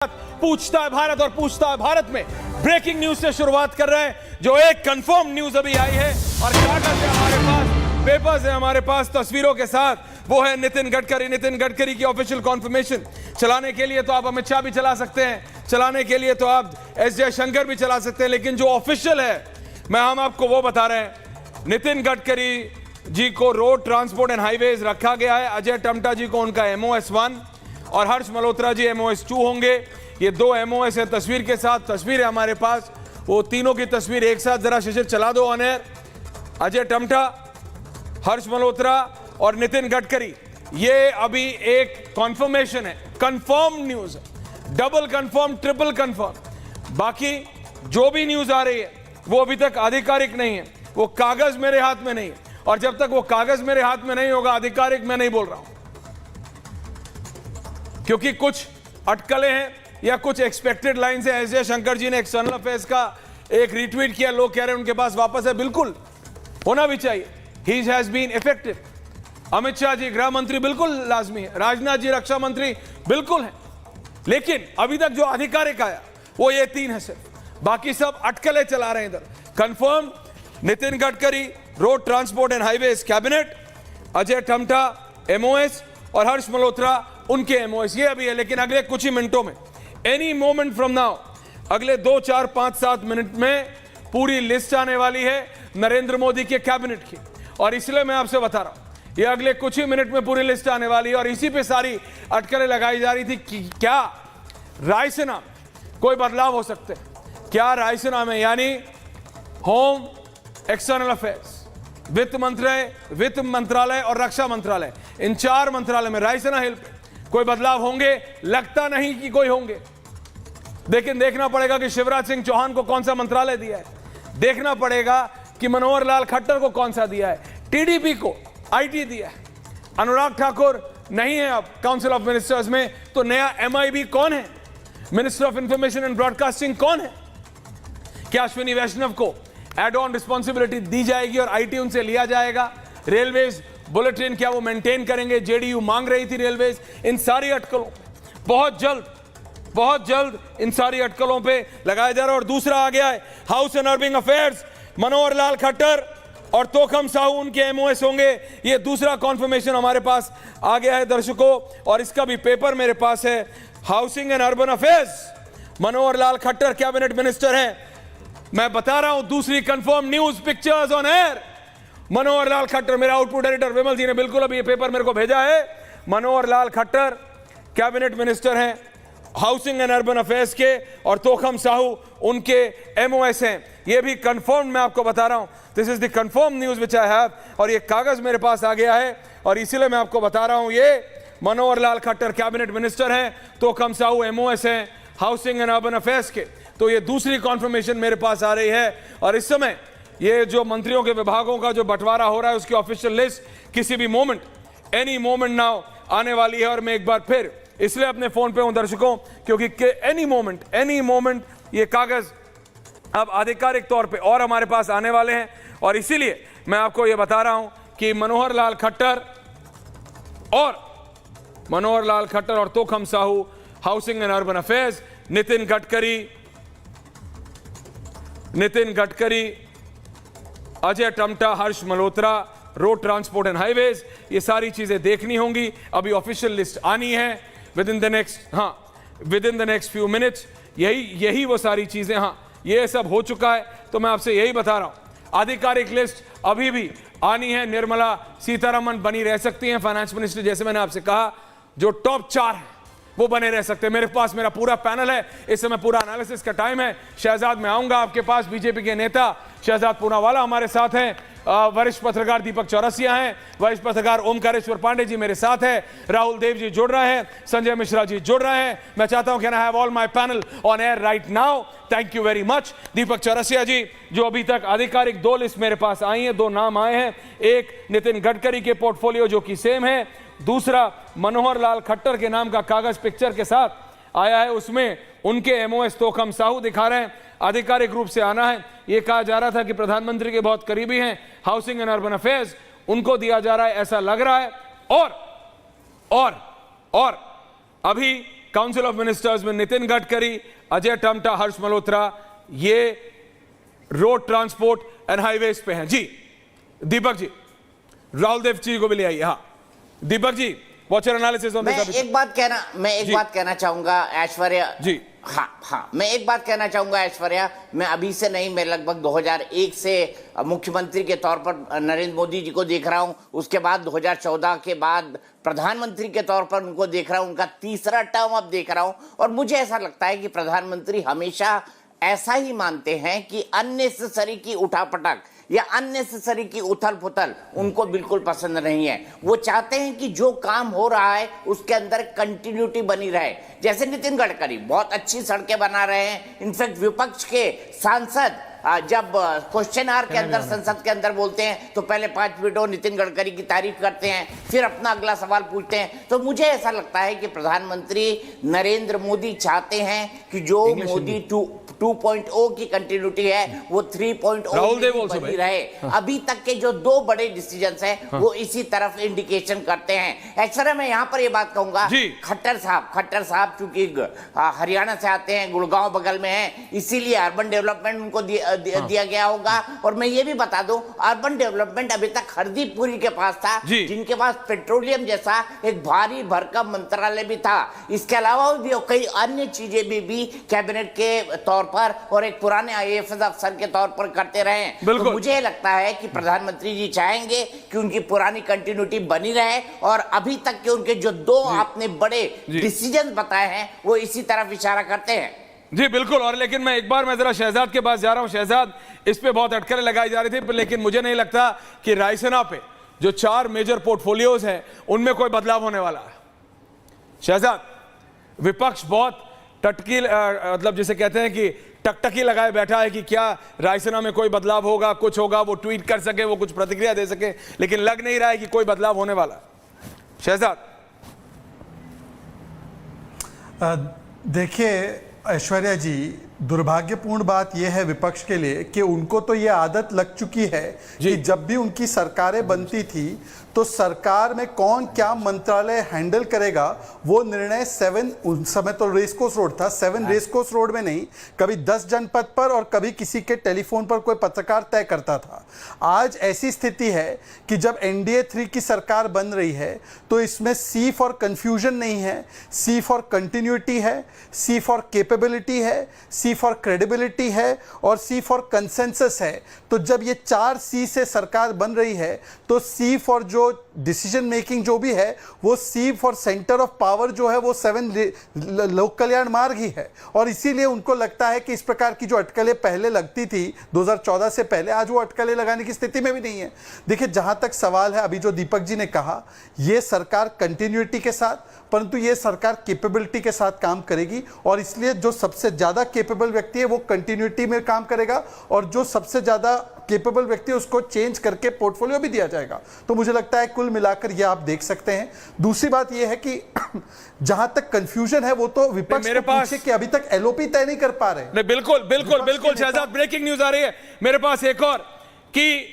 पूछता है भारत और पूछता है भारत में ब्रेकिंग न्यूज से शुरुआत कर रहे हैं। जो एक कंफर्म न्यूज अभी आई है और कागज है हमारे पास, पेपर्स है हमारे पास तस्वीरों के साथ, वो है नितिन गडकरी की ऑफिशियल कॉन्फर्मेशन। चलाने के लिए तो आप अमित शाह भी चला सकते हैं, चलाने के लिए तो आप एस जयशंकर भी चला सकते हैं, लेकिन जो ऑफिशियल है हम आपको वो बता रहे हैं। नितिन गडकरी जी को रोड ट्रांसपोर्ट एंड हाईवेज रखा गया है, अजय टम्टा जी को उनका MOS 1 और हर्ष मल्होत्रा जी MOS 2 होंगे। ये दो MOS है तस्वीर के साथ, तस्वीर है हमारे पास, वो तीनों की तस्वीर एक साथ जरा शीशे चला दो ऑन एयर। अजय टम्टा, हर्ष मल्होत्रा और नितिन गडकरी, ये अभी एक कॉन्फर्मेशन है, कंफर्म न्यूज है, डबल कंफर्म, ट्रिपल कंफर्म। बाकी जो भी न्यूज आ रही है वो अभी तक आधिकारिक नहीं है, वो कागज मेरे हाथ में नहीं है, और जब तक वो कागज मेरे हाथ में नहीं होगा आधिकारिक मैं नहीं बोल रहा हूं, क्योंकि कुछ अटकलें हैं या कुछ एक्सपेक्टेड लाइंस है। एस जयशंकर जी ने एक्सटर्नल अफेयर्स का एक रीट्वीट किया, लोग कह रहे हैं उनके पास वापस है, बिल्कुल होना भी चाहिए, he has been effective. Amit Shah ji गृह मंत्री बिल्कुल लाजमी है, राजनाथ जी रक्षा मंत्री बिल्कुल है, लेकिन अभी तक जो आधिकारिक आया वो ये तीन है सिर्फ, बाकी सब अटकलें चला रहे हैं इधर। Confirm Nitin Gadkari road transport and highways cabinet, Ajay Tamta MOS और हर्ष मल्होत्रा उनके MOS, ये अभी है। लेकिन अगले कुछ ही मिनटों में, एनी मोमेंट फ्रॉम नाउ, अगले 2, 4, 5, 7 मिनट में पूरी लिस्ट आने वाली है नरेंद्र मोदी के कैबिनेट की, और इसलिए मैं आपसे बता रहा हूं ये अगले कुछ ही मिनट में पूरी लिस्ट आने वाली है। और इसी पे सारी अटकलें लगाई जा रही थी कि क्या रायसीना में कोई बदलाव हो सकते हैं, क्या रायसीना में यानी होम, एक्सटर्नल अफेयर्स, वित्त मंत्रालय और रक्षा मंत्रालय, इन 4 मंत्रालय में रायसीना हिल पे कोई बदलाव होंगे? लगता नहीं कि कोई होंगे, लेकिन देखना पड़ेगा कि शिवराज सिंह चौहान को कौन सा मंत्रालय दिया है, देखना पड़ेगा कि मनोहर लाल खट्टर को कौन सा दिया है, TDP को IT दिया है, अनुराग ठाकुर नहीं है अब काउंसिल ऑफ मिनिस्टर्स में, तो नया MIB कौन है, minister of information and broadcasting कौन है, क्या अश्विनी वैष्णव को एड ऑन रिस्पॉन्सिबिलिटी दी जाएगी और IT उनसे लिया जाएगा, रेलवेज बुलेटिन क्या वो मेंटेन करेंगे, JDU मांग रही थी रेलवेज। इन सारी अटकलों बहुत जल्द इन सारी अटकलों पे लगाया जा रहा है। और दूसरा आ गया है house and urban affairs, Manohar Lal Khattar और तोखम साहू उनके MOS होंगे, ये दूसरा कॉन्फर्मेशन हमारे पास आ गया है दर्शकों, और इसका भी पेपर मेरे पास है। Housing and urban affairs, Manohar Lal Khattar cabinet minister है। मैं बता रहा हूं दूसरी confirm news, pictures on air, Manohar Lal Khattar, मेरा आउटपुट एडिटर विमल जी ने बिल्कुल अभी ये पेपर मेरे को भेजा है, मनोहर लाल खट्टर कैबिनेट मिनिस्टर हैं हाउसिंग एंड अर्बन अफेयर्स के, और तोखम साहू उनके MOS हैं। ये भी कंफर्म मैं आपको बता रहा हूं, this is the confirm news which I have, और ये कागज मेरे पास आ गया है, और इसीलिए मैं आपको बता रहा हूं ये मनोहर लाल खट्टर कैबिनेट मिनिस्टर हैं, तोखम साहू MOS हैं हाउसिंग एंड अर्बन अफेयर्स के। तो ये दूसरी कॉन्फर्मेशन मेरे पास आ रही है, और इस समय ये जो मंत्रियों के विभागों का जो बंटवारा हो रहा है उसकी ऑफिशियल लिस्ट किसी भी मोमेंट, एनी मोमेंट नाउ आने वाली है। और मैं एक बार फिर इसलिए अपने फोन पे हूं दर्शकों, क्योंकि एनी मोमेंट ये कागज अब आधिकारिक तौर पे और हमारे पास आने वाले हैं, और इसीलिए मैं आपको ये बता रहा हूं कि मनोहर लाल खट्टर और Tokhan Sahu housing and urban affairs, Nitin Gadkari, Ajay Tamta, Harsh Malhotra road transport and highways, ये सारी चीजें देखनी होंगी। अभी ऑफिशियल लिस्ट आनी है with in the next few minutes, यही वो सारी चीजें, ये सब हो चुका है। तो मैं आपसे यही बता रहा हूं आधिकारिक लिस्ट अभी भी आनी है। निर्मला सीतारमण बनी रह सकती हैं फाइनेंस मिनिस्टर, जैसे मैंने आपसे कहा, जो टॉप 4 है वो बने रह सकते हैं। मेरे पास मेरा पूरा पैनल है, इस समय पूरा एनालिसिस का टाइम है। शहजाद मैं आऊंगा आपके पास, बीजेपी के नेता शहजाद पूनावाला हमारे साथ हैं, वरिष्ठ पत्रकार दीपक चौरसिया हैं, वरिष्ठ पत्रकार ओमकारेश्वर पांडे जी मेरे साथ हैं, राहुल देव जी जुड़ रहे हैं, संजय मिश्रा जी जुड़ रहे हैं। मैं चाहता हूं, can I have all my panel on air right now? Thank you very much. Deepak Chaurasia ji, जो अभी तक आधिकारिक 2 लिस्ट मेरे पास आई है, 2 नाम आए हैं, एक नितिन गडकरी के पोर्टफोलियो जो कि सेम है, दूसरा मनोहर लाल खट्टर के नाम का कागज पिक्चर के साथ आया है, उसमें उनके MOS तोखम साहू दिखा रहे हैं, आधिकारिक रूप से आना है। यह कहा जा रहा था कि प्रधानमंत्री के बहुत करीबी हैं, हाउसिंग एंड अर्बन अफेयर्स उनको दिया जा रहा है, ऐसा लग रहा है। और अभी काउंसिल ऑफ मिनिस्टर्स में नितिन गडकरी, अजय टमटा, हर्ष मल्होत्रा, ये रोड ट्रांसपोर्ट एंड हाईवेज पे हैं। जी दीपक जी, राहुल देव जी को भी ले आइए। हाँ Deepak ji, watch your analysis on this. मैं एक बात कहना चाहूंगा ऐश्वर्या जी। हाँ, मैं एक बात कहना चाहूंगा ऐश्वर्या, मैं अभी से नहीं, मैं लगभग 2001 से मुख्यमंत्री के तौर पर नरेंद्र मोदी जी को देख रहा हूं। उसके बाद 2014 के बाद प्रधानमंत्री के तौर पर उनको देख रहा हूं। उनका तीसरा टर्म अब देख रहा हूं और मुझे ऐसा लगता है कि प्रधानमंत्री हमेशा ऐसा ही मानते हैं कि अननेसेसरी की उठापटक या अननेसेसरी की उथल पुथल उनको बिल्कुल पसंद नहीं है। वो चाहते हैं कि जो काम हो रहा है उसके अंदर कंटिन्यूटी बनी रहे। जैसे नितिन गडकरी बहुत अच्छी सड़कें बना रहे हैं। इनफैक्ट विपक्ष के सांसद जब क्वेश्चन आवर के अंदर संसद के अंदर बोलते हैं तो पहले 5 मिनट नितिन गडकरी की तारीफ करते हैं, फिर अपना अगला सवाल पूछते हैं। तो मुझे ऐसा लगता है कि प्रधानमंत्री नरेंद्र मोदी चाहते हैं कि जो मोदी 2.0 की कंटिन्यूटी है वो 3.0 बनी रहे। अभी तक के जो 2 बड़े डिसीजंस हैं वो इसी तरफ इंडिकेशन करते हैं। ऐश्वर्या, मैं यहाँ पर ये बात कहूंगा, खट्टर साहब चूंकि हरियाणा से आते हैं, गुड़गांव बगल में है, इसीलिए अर्बन डेवलपमेंट उनको दिया गया होगा। और मैं ये भी बता दूं, अर्बन डेवलपमेंट अभी तक हरदीप पुरी के पास था, जिनके पास पेट्रोलियम जैसा एक भारी भरकम मंत्रालय भी था। इसके अलावा भी कई अन्य चीजें भी कैबिनेट के तौर पर और एक पुराने IAS अफसर के तौर पर करते रहे। तो मुझे लगता है कि प्रधानमंत्री जी चाहेंगे कि उनकी पुरानी कंटिन्यूटी बनी रहे और अभी तक के उनके जो 2 आपने बड़े डिसीजन बताए हैं वो इसी तरफ इशारा करते हैं। जी बिल्कुल। और लेकिन मैं जरा शहजाद के पास जा रहा हूं। शहजाद, इस पे बहुत अटकलें लगाई जा रही थी, लेकिन मुझे नहीं लगता कि रायसेना पे जो 4 मेजर पोर्टफोलियोज हैं उनमें कोई बदलाव होने वाला है। शहजाद, विपक्ष बहुत टटकी, मतलब जिसे कहते हैं कि टकटकी लगाए बैठा है कि क्या रायसेना में कोई बदलाव होगा, कुछ होगा, वो ट्वीट कर सके, वो कुछ प्रतिक्रिया दे सके, लेकिन लग नहीं रहा है कि कोई बदलाव होने वाला। शहजाद, देखिए ऐश्वर्या जी, दुर्भाग्यपूर्ण बात यह है विपक्ष के लिए कि उनको तो यह आदत लग चुकी है कि जब भी उनकी सरकारें बनती थी तो सरकार में कौन क्या मंत्रालय हैंडल करेगा वो निर्णय 7, उस समय तो रेसकोर्स रोड था, 7 रेसकोर्स रोड में नहीं, कभी 10 जनपद पर और कभी किसी के टेलीफोन पर कोई पत्रकार तय करता था। आज ऐसी स्थिति है कि जब NDA 3 की सरकार बन रही है तो इसमें C फॉर कंफ्यूजन नहीं है, C फॉर कंटिन्यूटी है, C फॉर कैपेबिलिटी है, C फॉर क्रेडिबिलिटी है और C फॉर कंसेंसस है। तो जब ये 4 C से सरकार बन रही है तो C फॉर जो डिसीजन मेकिंग जो भी है वो C for centre of power जो है वो 7 लोक कल्याण मार्ग ही है। और इसीलिए उनको लगता है कि इस प्रकार की जो अटकलें पहले लगती थी 2014 से पहले, आज वो अटकलें लगाने की स्थिति में भी नहीं है। देखिए, जहां तक सवाल है, अभी जो दीपक जी ने कहा, ये सरकार कंटिन्यूटी के साथ, परंतु ये सरकार कैपेबिलिटी के साथ काम करेगी और इसलिए जो सबसे ज्यादा कैपेबल व्यक्ति है वो कंटिन्यूटी में काम करेगा और जो सबसे ज्यादा कैपेबल व्यक्ति है उसको चेंज करके पोर्टफोलियो भी दिया जाएगा। तो मुझे लगता है कुल मिलाकर ये आप देख सकते हैं। दूसरी बात ये है कि जहां तक कंफ्यूजन है वो तो विपक्ष को पूछे कि अभी तक LOP तय नहीं कर पा रहे। नहीं, बिल्कुल शहजाद, ब्रेकिंग न्यूज आ रही है मेरे पास एक और कि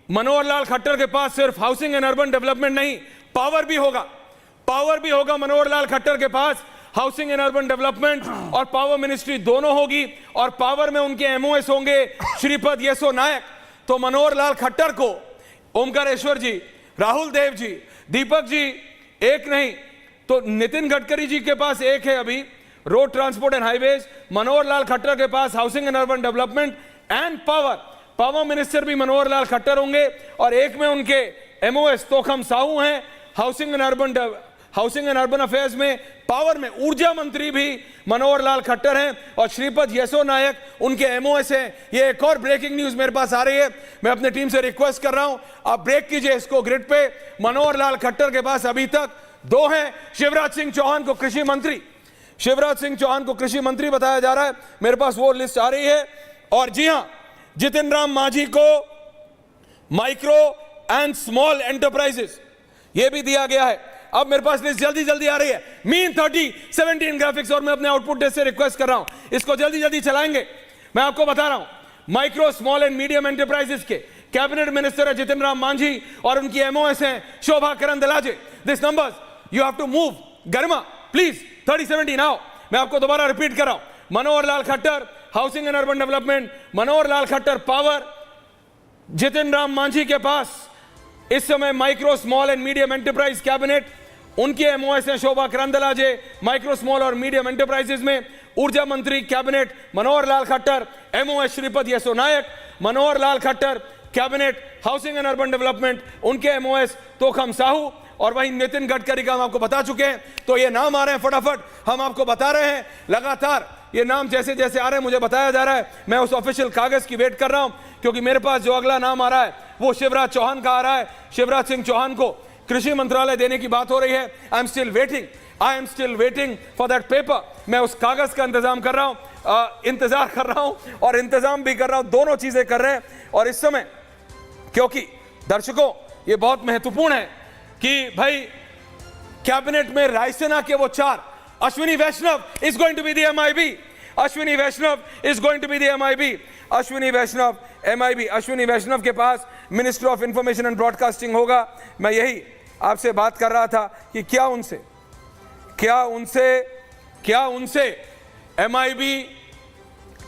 मनोहर लाल खट्टर के पास सिर्फ हाउसिंग एंड अर्बन डेवलपमेंट नहीं, पावर भी होगा। मनोहर लाल खट्टर के पास हाउसिंग एंड अर्बन डेवलपमेंट और पावर मिनिस्ट्री दोनों होगी और पावर में उनके MOS होंगे श्रीपद येसो नायक। तो मनोहर लाल खट्टर को ओमकारेश्वर जी, राहुल देव जी, दीपक जी एक नहीं तो नितिन गडकरी जी के पास एक है अभी road transport and highways, Manohar Lal Khattar के पास housing and urban development and power minister भी मनोहर लाल खट्टर होंगे और एक में उनके MOS तोखम साहू हैं हाउसिंग एंड अर्बन अफेयर्स में, पावर में ऊर्जा मंत्री भी मनोहर लाल खट्टर हैं और श्रीपद येसो नायक उनके MOS हैं। ये एक और ब्रेकिंग न्यूज मेरे पास आ रही है, मैं अपने टीम से रिक्वेस्ट कर रहा हूं आप ब्रेक कीजिए इसको ग्रिड पे। मनोहर लाल खट्टर के पास अभी तक 2 हैं। शिवराज सिंह चौहान को कृषि मंत्री बताया जा रहा है, मेरे पास वो लिस्ट आ रही है। और जी हां, जितिन राम मांझी को माइक्रो एंड स्मॉल एंटरप्राइजेस ये भी दिया गया है। अब मेरे पास लिस्ट जल्दी आ रही है, मीन 3017 ग्राफिक्स, और मैं अपने आउटपुट डेस्क से रिक्वेस्ट कर रहा हूं इसको जल्दी चलाएंगे। मैं आपको बता रहा हूं, micro small and medium enterprises के कैबिनेट मिनिस्टर है जितिन राम मांझी और उनकी MOS हैं Shobha Karandlaje. This numbers you have to move. Garima please 3070 now मैं आपको दोबारा रिपीट कर रहा हूं। Manohar Lal Khattar housing and urban development, Manohar Lal Khattar power, Jitan Ram Manjhi के पास इस समय micro small and medium enterprise cabinet, उनके एमओएस हैं शोभा करंदलाजे माइक्रो स्मॉल और मीडियम एंटरप्राइजेस में। ऊर्जा मंत्री cabinet Manohar Lal Khattar, MOS Shripad Yesso Naik. Manohar Lal Khattar cabinet housing and urban development, उनके एमओएस तोखम साहू। और वहीं नितिन गडकरी का हम आपको बता चुके हैं। तो ये नाम आ रहे हैं, फटाफट हम आपको बता रहे हैं। लगातार ये नाम जैसे जैसे आ रहे हैं मुझे बताया जा रहा है, मैं उस ऑफिशियल कागज की वेट कर रहा हूं, क्योंकि मेरे पास जो अगला नाम आ रहा है वो शिवराज चौहान का आ रहा है। शिवराज सिंह चौहान को कृषि मंत्रालय देने की बात हो रही है। I am still waiting for that paper. मैं उस कागज का इंतजाम कर रहा हूं, इंतजार कर रहा हूं और इंतजाम भी कर रहा हूं, दोनों चीजें कर रहे हैं। और इस समय क्योंकि दर्शकों ये बहुत महत्वपूर्ण है कि भाई कैबिनेट में रायसेना के वो 4, Ashwini Vaishnaw is going to be the MIB, Ashwini Vaishnaw is going to be the MIB, Ashwini Vaishnaw MIB. Ashwini Vaishnaw के पास minister of information and broadcasting होगा। मैं यही आपसे बात कर रहा था कि क्या उनसे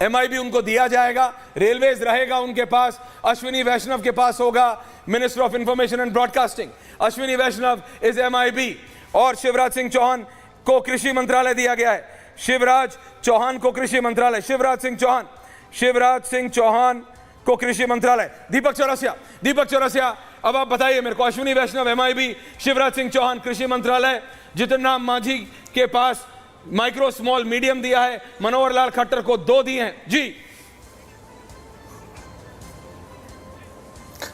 एमआईबी उनको दिया जाएगा, रेलवेज रहेगा उनके पास, अश्विनी वैष्णव के पास होगा minister of information and broadcasting, Ashwini Vaishnaw is MIB. और शिवराज सिंह चौहान को कृषि मंत्रालय दिया गया है, शिवराज चौहान को कृषि मंत्रालय, शिवराज सिंह चौहान को कृषि मंत्रालय। दीपक चौरसिया अब आप बताइए मेरे को, अश्विनी वैष्णव एमआईबी, शिवराज सिंह चौहान कृषि मंत्रालय, जितिन राम मांझी के पास माइक्रो स्मॉल मीडियम दिया है, मनोहर लाल खट्टर को 2 दिए हैं। जी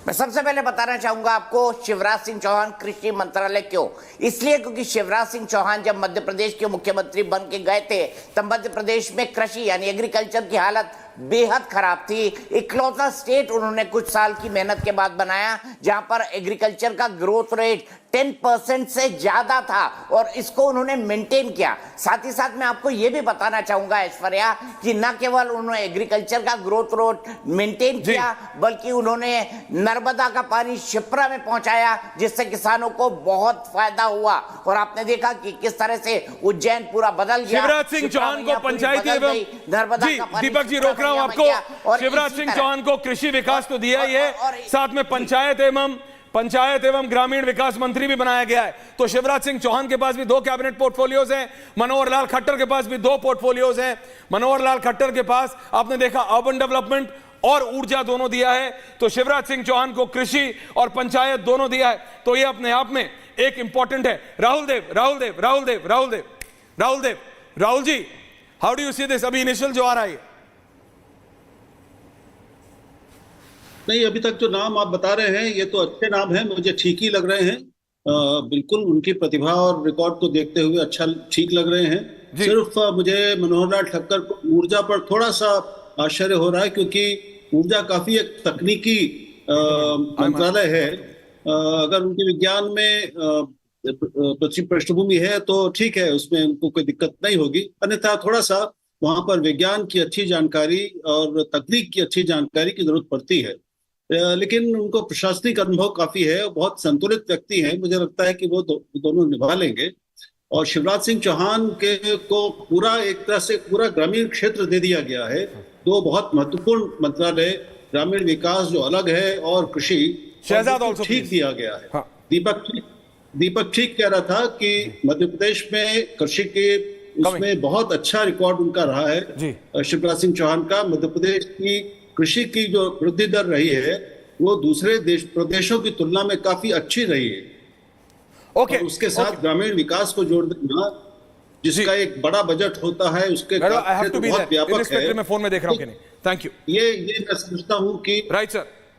मैं सबसे पहले बताना चाहूंगा आपको शिवराज सिंह चौहान कृषि मंत्रालय क्यों। इसलिए क्योंकि शिवराज सिंह चौहान जब मध्य प्रदेश के मुख्यमंत्री बन के गए थे तब मध्य प्रदेश में कृषि यानी एग्रीकल्चर की हालत बेहद खराब थी। इकलौता स्टेट उन्होंने कुछ साल की मेहनत के बाद बनाया जहां पर एग्रीकल्चर का ग्रोथ रेट 10% से ज्यादा था और इसको उन्होंने मेंटेन किया। साथ ही साथ मैं आपको यह भी बताना चाहूंगा ऐश्वर्या कि न केवल उन्होंने एग्रीकल्चर का ग्रोथ रेट मेंटेन किया बल्कि उन्होंने नर्मदा का पानी शिप्रा में पहुंचाया जिससे किसानों को बहुत फायदा हुआ। और आपने देखा कि किस तरह से उज्जैन पूरा बदल गया। शिवराज सिंह चौहान को पंचायती एवं नर्मदा का पानी, दीपक जी रोक रहा हूं आपको, शिवराज सिंह चौहान को कृषि विकास तो दिया ही है, साथ में पंचायत एवं ग्रामीण विकास मंत्री भी बनाया गया है। तो शिवराज सिंह चौहान के पास भी 2 कैबिनेट पोर्टफोलियोज हैं, मनोहर लाल खट्टर के पास भी 2 पोर्टफोलियोज हैं। मनोहर लाल खट्टर के पास आपने देखा अर्बन डेवलपमेंट और ऊर्जा दोनों दिया है, तो शिवराज सिंह चौहान को कृषि और पंचायत दोनों दिया है। तो ये अपने आप में एक इंपॉर्टेंट है। Rahul ji, how do you see this? अभी इनिशियल जो आ रहा है नहीं, अभी तक जो नाम आप बता रहे हैं ये तो अच्छे नाम हैं, मुझे ठीक ही लग रहे हैं। बिल्कुल उनकी प्रतिभा और रिकॉर्ड को देखते हुए ठीक लग रहे हैं। सिर्फ मुझे मनोहर लाल खट्टर को ऊर्जा पर थोड़ा सा आश्चर्य हो रहा है क्योंकि ऊर्जा काफी एक तकनीकी मंत्रालय है। अगर उनके विज्ञान में पृष्ठभूमि है तो ठीक है, उसमें उनको कोई दिक्कत नहीं होगी। अन्यथा थोड़ा सा वहां पर विज्ञान की अच्छी जानकारी और तकनीक की अच्छी जानकारी की जरूरत पड़ती है। लेकिन उनको प्रशासनिक अनुभव काफी है, बहुत संतुलित व्यक्ति हैं, मुझे लगता है कि वो दोनों निभा लेंगे। और शिवराज सिंह चौहान को पूरा एक तरह से पूरा ग्रामीण क्षेत्र दे दिया गया है। 2 बहुत महत्वपूर्ण मंत्रालय, ग्रामीण विकास जो अलग है और कृषि ठीक दिया गया है। हाँ। दीपक ठीक कह रहा था कि मध्य प्रदेश में कृषि के उसमें बहुत अच्छा रिकॉर्ड उनका रहा है शिवराज सिंह चौहान का। मध्य प्रदेश की कृषि की जो वृद्धि दर रही है वो दूसरे प्रदेशों की तुलना में काफी अच्छी रही है। और उसके साथ ग्रामीण विकास को जोड़ देना, जिसका एक बड़ा बजट होता है, उसके बहुत व्यापक है। मैं फोन में देख रहा हूं कि नहीं। Thank you. ये मैं समझता हूं कि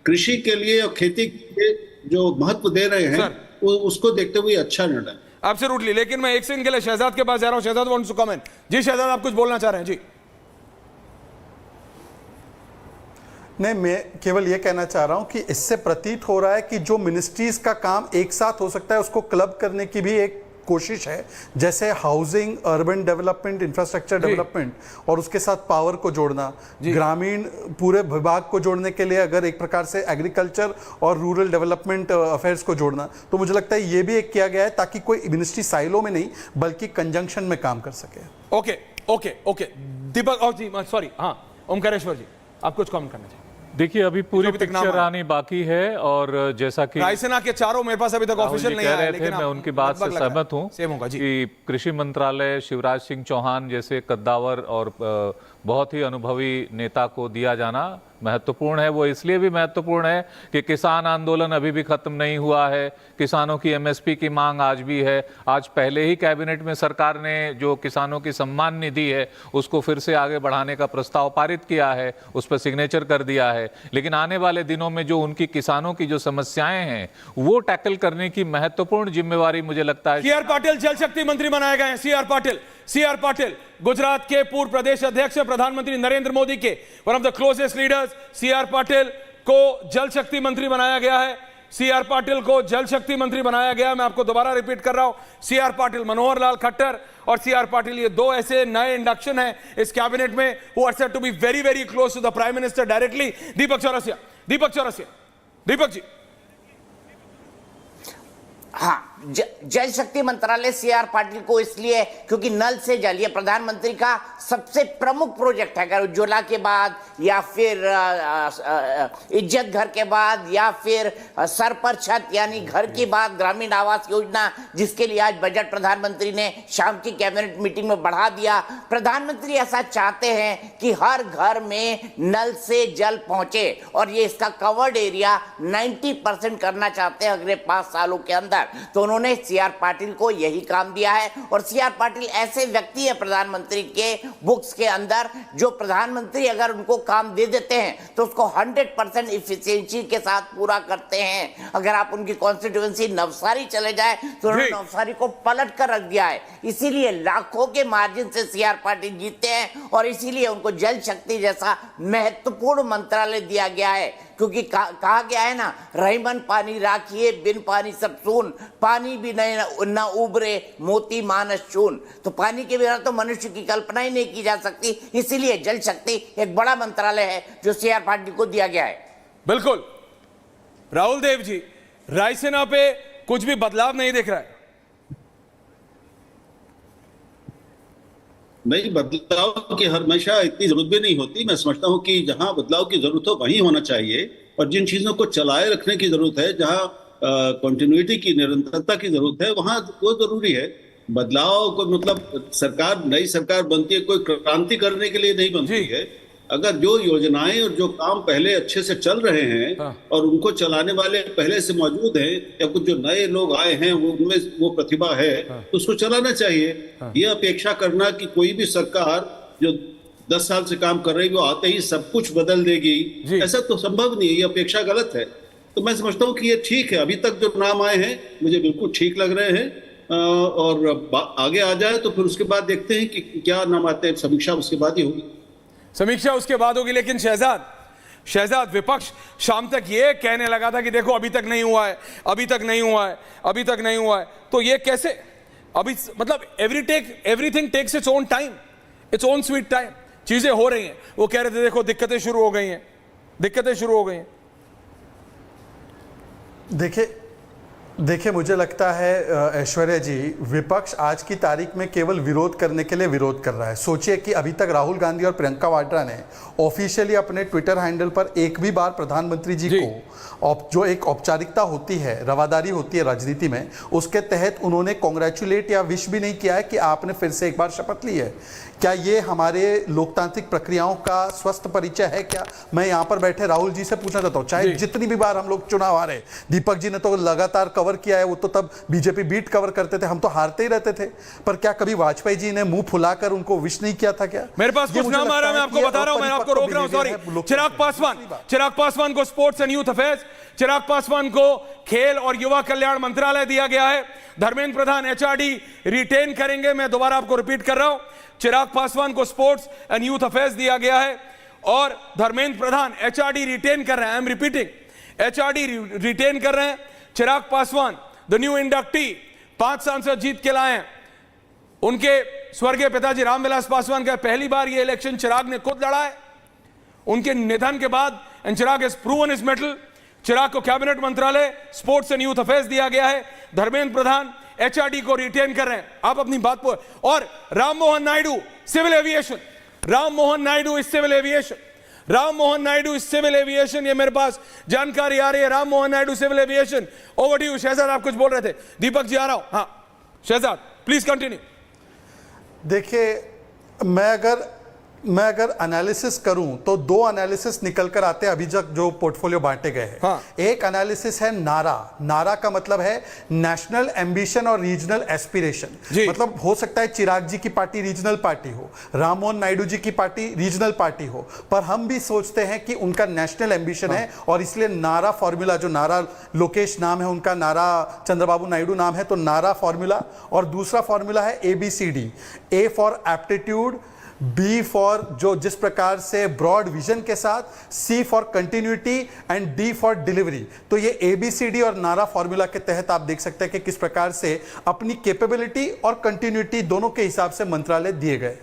कृषि के लिए और खेती के लिए जो महत्व दे रहे हैं उसको देखते हुए अच्छा निर्णय। एब्सोल्युटली। लेकिन मैं एक सेकंड के लिए शहजाद के पास जा रहा हूं। Shehzad wants to comment. जी शहजाद, आप कुछ बोलना चाह रहे हैं? जी नहीं, मैं केवल यह कहना चाह रहा हूं कि इससे प्रतीत हो रहा है कि जो मिनिस्ट्रीज का काम एक साथ हो सकता है उसको क्लब करने की भी एक कोशिश है, जैसे housing, urban development, infrastructure development और उसके साथ पावर को जोड़ना, ग्रामीण पूरे विभाग को जोड़ने के लिए अगर एक प्रकार से एग्रीकल्चर और रूरल डेवलपमेंट अफेयर्स को जोड़ना, तो मुझे लगता है ये भी एक किया गया है ताकि कोई मिनिस्ट्री साइलो में नहीं बल्कि कंजंक्शन में काम कर सके। Okay okay okay, Deepak ji sorry, हाँ ओमकारेश्वर जी, आप कुछ कमेंट करना चाहिए। देखिए अभी पूरी अभी तक नाम पिक्चर आया। आनी बाकी है, और जैसा कि रायसेना के चारों मेरे पास अभी तक राहुल ऑफिशियल जी नहीं कह आया, रहे थे, लेकिन मैं आप उनकी बात से लगभग लग रहा है। सहमत हूं सेम होगा जी। कि कृषि मंत्रालय शिवराज सिंह चौहान जैसे कद्दावर और बहुत ही अनुभवी नेता को दिया जाना महत्वपूर्ण है। वो इसलिए भी महत्वपूर्ण है कि किसान आंदोलन अभी भी खत्म नहीं हुआ है, किसानों की एमएसपी की मांग आज भी है। आज पहले ही कैबिनेट में सरकार ने जो किसानों की सम्मान निधि है उसको फिर से आगे बढ़ाने का प्रस्ताव पारित किया है, उस पर सिग्नेचर कर दिया है। लेकिन आने वाले दिनों में जो उनकी किसानों की जो समस्याएं हैं वो टैकल करने की महत्वपूर्ण जिम्मेवारी मुझे लगता है। सीआर पाटिल जल शक्ति मंत्री बनाए गए हैं। सीआर पाटिल गुजरात के पूर्व प्रदेश अध्यक्ष, प्रधानमंत्री नरेंद्र मोदी के one of the closest leaders. CR Patil को जल शक्ति मंत्री बनाया गया है। सीआर पाटिल को जल शक्ति मंत्री बनाया गया। मैं आपको दोबारा रिपीट कर रहा हूं, सीआर पाटिल, मनोहर लाल खट्टर और सीआर पाटिल, ये दो ऐसे नए इंडक्शन है इस कैबिनेट में who are said to be very very close to the prime minister directly. Deepak Chaurasia, Deepak ji. हाँ, जल शक्ति मंत्रालय सीआर पाटिल को इसलिए क्योंकि नल से जल ये प्रधानमंत्री का सबसे प्रमुख प्रोजेक्ट है। अगर उज्ज्वला के बाद या फिर इज्जत घर के बाद या फिर सर पर छत यानी घर की बात, ग्रामीण आवास योजना जिसके लिए आज बजट प्रधानमंत्री ने शाम की कैबिनेट मीटिंग में बढ़ा दिया। प्रधानमंत्री ऐसा चाहते हैं कि हर घर में नल से जल पहुंचे और ये इसका कवर्ड एरिया 90% करना चाहते हैं अगले 5 सालों के अंदर। तो उन्होंने सीआर पाटिल को यही काम दिया है और सीआर पाटिल ऐसे व्यक्ति हैं प्रधानमंत्री के बुक्स के अंदर जो प्रधानमंत्री अगर उनको काम दे देते हैं तो उसको 100% इफिशिएंसी के साथ पूरा करते हैं। अगर आप उनकी कॉन्स्टिट्यूएंसी नवसारी चले जाए तो उन्होंने नवसारी को पलट कर रख दिया है। इसीलिए लाखों के मार्जिन से सीआर पाटिल जीते हैं और इसीलिए उनको जल शक्ति जैसा महत्वपूर्ण मंत्रालय दिया गया है। क्योंकि कहा गया है ना, रहीमन पानी राखिए बिन पानी सब सून, पानी भी नहीं न उबरे मोती मानस चून। तो पानी के बिना तो मनुष्य की कल्पना ही नहीं की जा सकती। इसीलिए जल शक्ति एक बड़ा मंत्रालय है जो सीआर पाटिल को दिया गया है। बिल्कुल राहुल देव जी, रायसेना पे कुछ भी बदलाव नहीं दिख रहा है। नहीं, बदलाव की हमेशा इतनी जरूरत भी नहीं होती। मैं समझता हूं कि जहां बदलाव की जरूरत हो वहीं होना चाहिए और जिन चीजों को चलाए रखने की जरूरत है, जहां कंटिन्यूटी की, निरंतरता की जरूरत है, वहां वो जरूरी है। बदलाव को मतलब सरकार, नई सरकार बनती है कोई क्रांति करने के लिए नहीं बनती है। अगर जो योजनाएं और जो काम पहले अच्छे से चल रहे हैं और उनको चलाने वाले पहले से मौजूद हैं या कुछ जो नए लोग आए हैं वो उनमें वो प्रतिभा है तो उसको चलाना चाहिए। ये अपेक्षा करना कि कोई भी सरकार जो 10 साल से काम कर रही है वो आते ही सब कुछ बदल देगी, ऐसा तो संभव नहीं है। ये अपेक्षा गलत है। तो मैं समझता हूँ कि ये ठीक है। अभी तक जो नाम आए हैं मुझे बिल्कुल ठीक लग रहे हैं और आगे आ जाए तो फिर उसके बाद देखते हैं कि क्या नाम आते हैं। समीक्षा उसके बाद ही होगी। समीक्षा उसके बाद होगी। लेकिन शहजाद, विपक्ष शाम तक ये कहने लगा था कि देखो अभी तक नहीं हुआ है, अभी तक नहीं हुआ है, अभी तक नहीं हुआ है। तो ये कैसे, अभी मतलब everything takes its own time, its own sweet time. चीजें हो रही हैं। वो कह रहे थे देखो दिक्कतें शुरू हो गई हैं, दिक्कतें शुरू हो गई हैं। देखिए मुझे लगता है ऐश्वर्या जी, विपक्ष आज की तारीख में केवल विरोध करने के लिए विरोध कर रहा है। सोचिए कि अभी तक राहुल गांधी और प्रियंका वाड्रा ने ऑफिशियली अपने ट्विटर हैंडल पर एक भी बार प्रधानमंत्री जी को जो एक औपचारिकता होती है, रवादारी होती है राजनीति में, उसके तहत उन्होंने कॉन्ग्रेचुलेट या विश भी नहीं किया है कि आपने फिर से एक बार शपथ ली है। क्या ये हमारे लोकतांत्रिक प्रक्रियाओं का स्वस्थ परिचय है क्या? मैं यहाँ पर बैठे राहुल जी से पूछना चाहता हूँ, चाहे जितनी भी बार हम लोग चुनाव हारे, दीपक जी ने तो लगातार कवर किया है, वो तो तब बीजेपी बीट कवर करते थे, हम तो हारते ही रहते थे, पर क्या कभी वाजपेयी जी ने मुंह फुलाकर उनको विश नहीं किया था क्या? मेरे पास कुछ नाम आ रहा है, मैं आपको बता रहा हूं, मैं आपको रोक रहा हूं, सॉरी। चिराग पासवान को स्पोर्ट्स एंड यूथ अफेयर्स, चिराग पासवान को खेल और युवा कल्याण मंत्रालय दिया गया है। धर्मेंद्र प्रधान एचआरडी रिटेन करेंगे। मैं दोबारा आपको रिपीट कर रहा हूं, चिराग पासवान को स्पोर्ट्स एंड यूथ अफेयर्स दिया गया है और धर्मेंद्र प्रधान एचआरडी रिटेन कर रहे हैं। I am repeating, HRD retained कर रहे हैं। Chirag Paswan the new inductee 5 सांसद जीत के लाए हैं। उनके स्वर्गीय पिताजी रामविलास पासवान का पहली बार ये इलेक्शन चिराग ने खुद लड़ा है। उनके निधन के बाद and Chirag has proven his mettle. Chirag को कैबिनेट मंत्रालय स्पोर्ट्स एंड यूथ अफेयर्स दिया गया है। धर्मेंद्र प्रधान एचआरडी को रिटेन कर रहे हैं। आप अपनी बात पर। और Ram Mohan Naidu civil aviation, Ram Mohan Naidu is civil aviation, Ram Mohan Naidu is civil aviation. ये मेरे पास जानकारी आ रही है, Ram Mohan Naidu civil aviation. Over to you Shehzad, आप कुछ बोल रहे थे। दीपक जी आ रहा हूं। हाँ शहजाद प्लीज कंटिन्यू। देखिए, मैं अगर एनालिसिस करूं तो 2 एनालिसिस निकल कर आते हैं अभी तक जो पोर्टफोलियो बांटे गए हैं। हाँ। एक एनालिसिस है नारा का मतलब है नेशनल एम्बिशन और रीजनल एस्पिरेशन। मतलब हो सकता है चिराग जी की पार्टी रीजनल पार्टी हो, राम मोहन नायडू जी की पार्टी रीजनल पार्टी हो, पर हम भी सोचते हैं कि उनका नेशनल एम्बिशन है और इसलिए नारा फॉर्मूला, जो नारा लोकेश नाम है उनका, नारा चंद्रबाबू नायडू नाम है, तो नारा फॉर्मूला। और दूसरा फॉर्मूला है ABCD, A for aptitude, B for जो जिस प्रकार से ब्रॉड विजन के साथ, C for continuity and D for delivery. तो ये ABCD और नारा फॉर्मूला के तहत आप देख सकते हैं कि किस प्रकार से अपनी कैपेबिलिटी और कंटिन्यूटी दोनों के हिसाब से मंत्रालय दिए गए।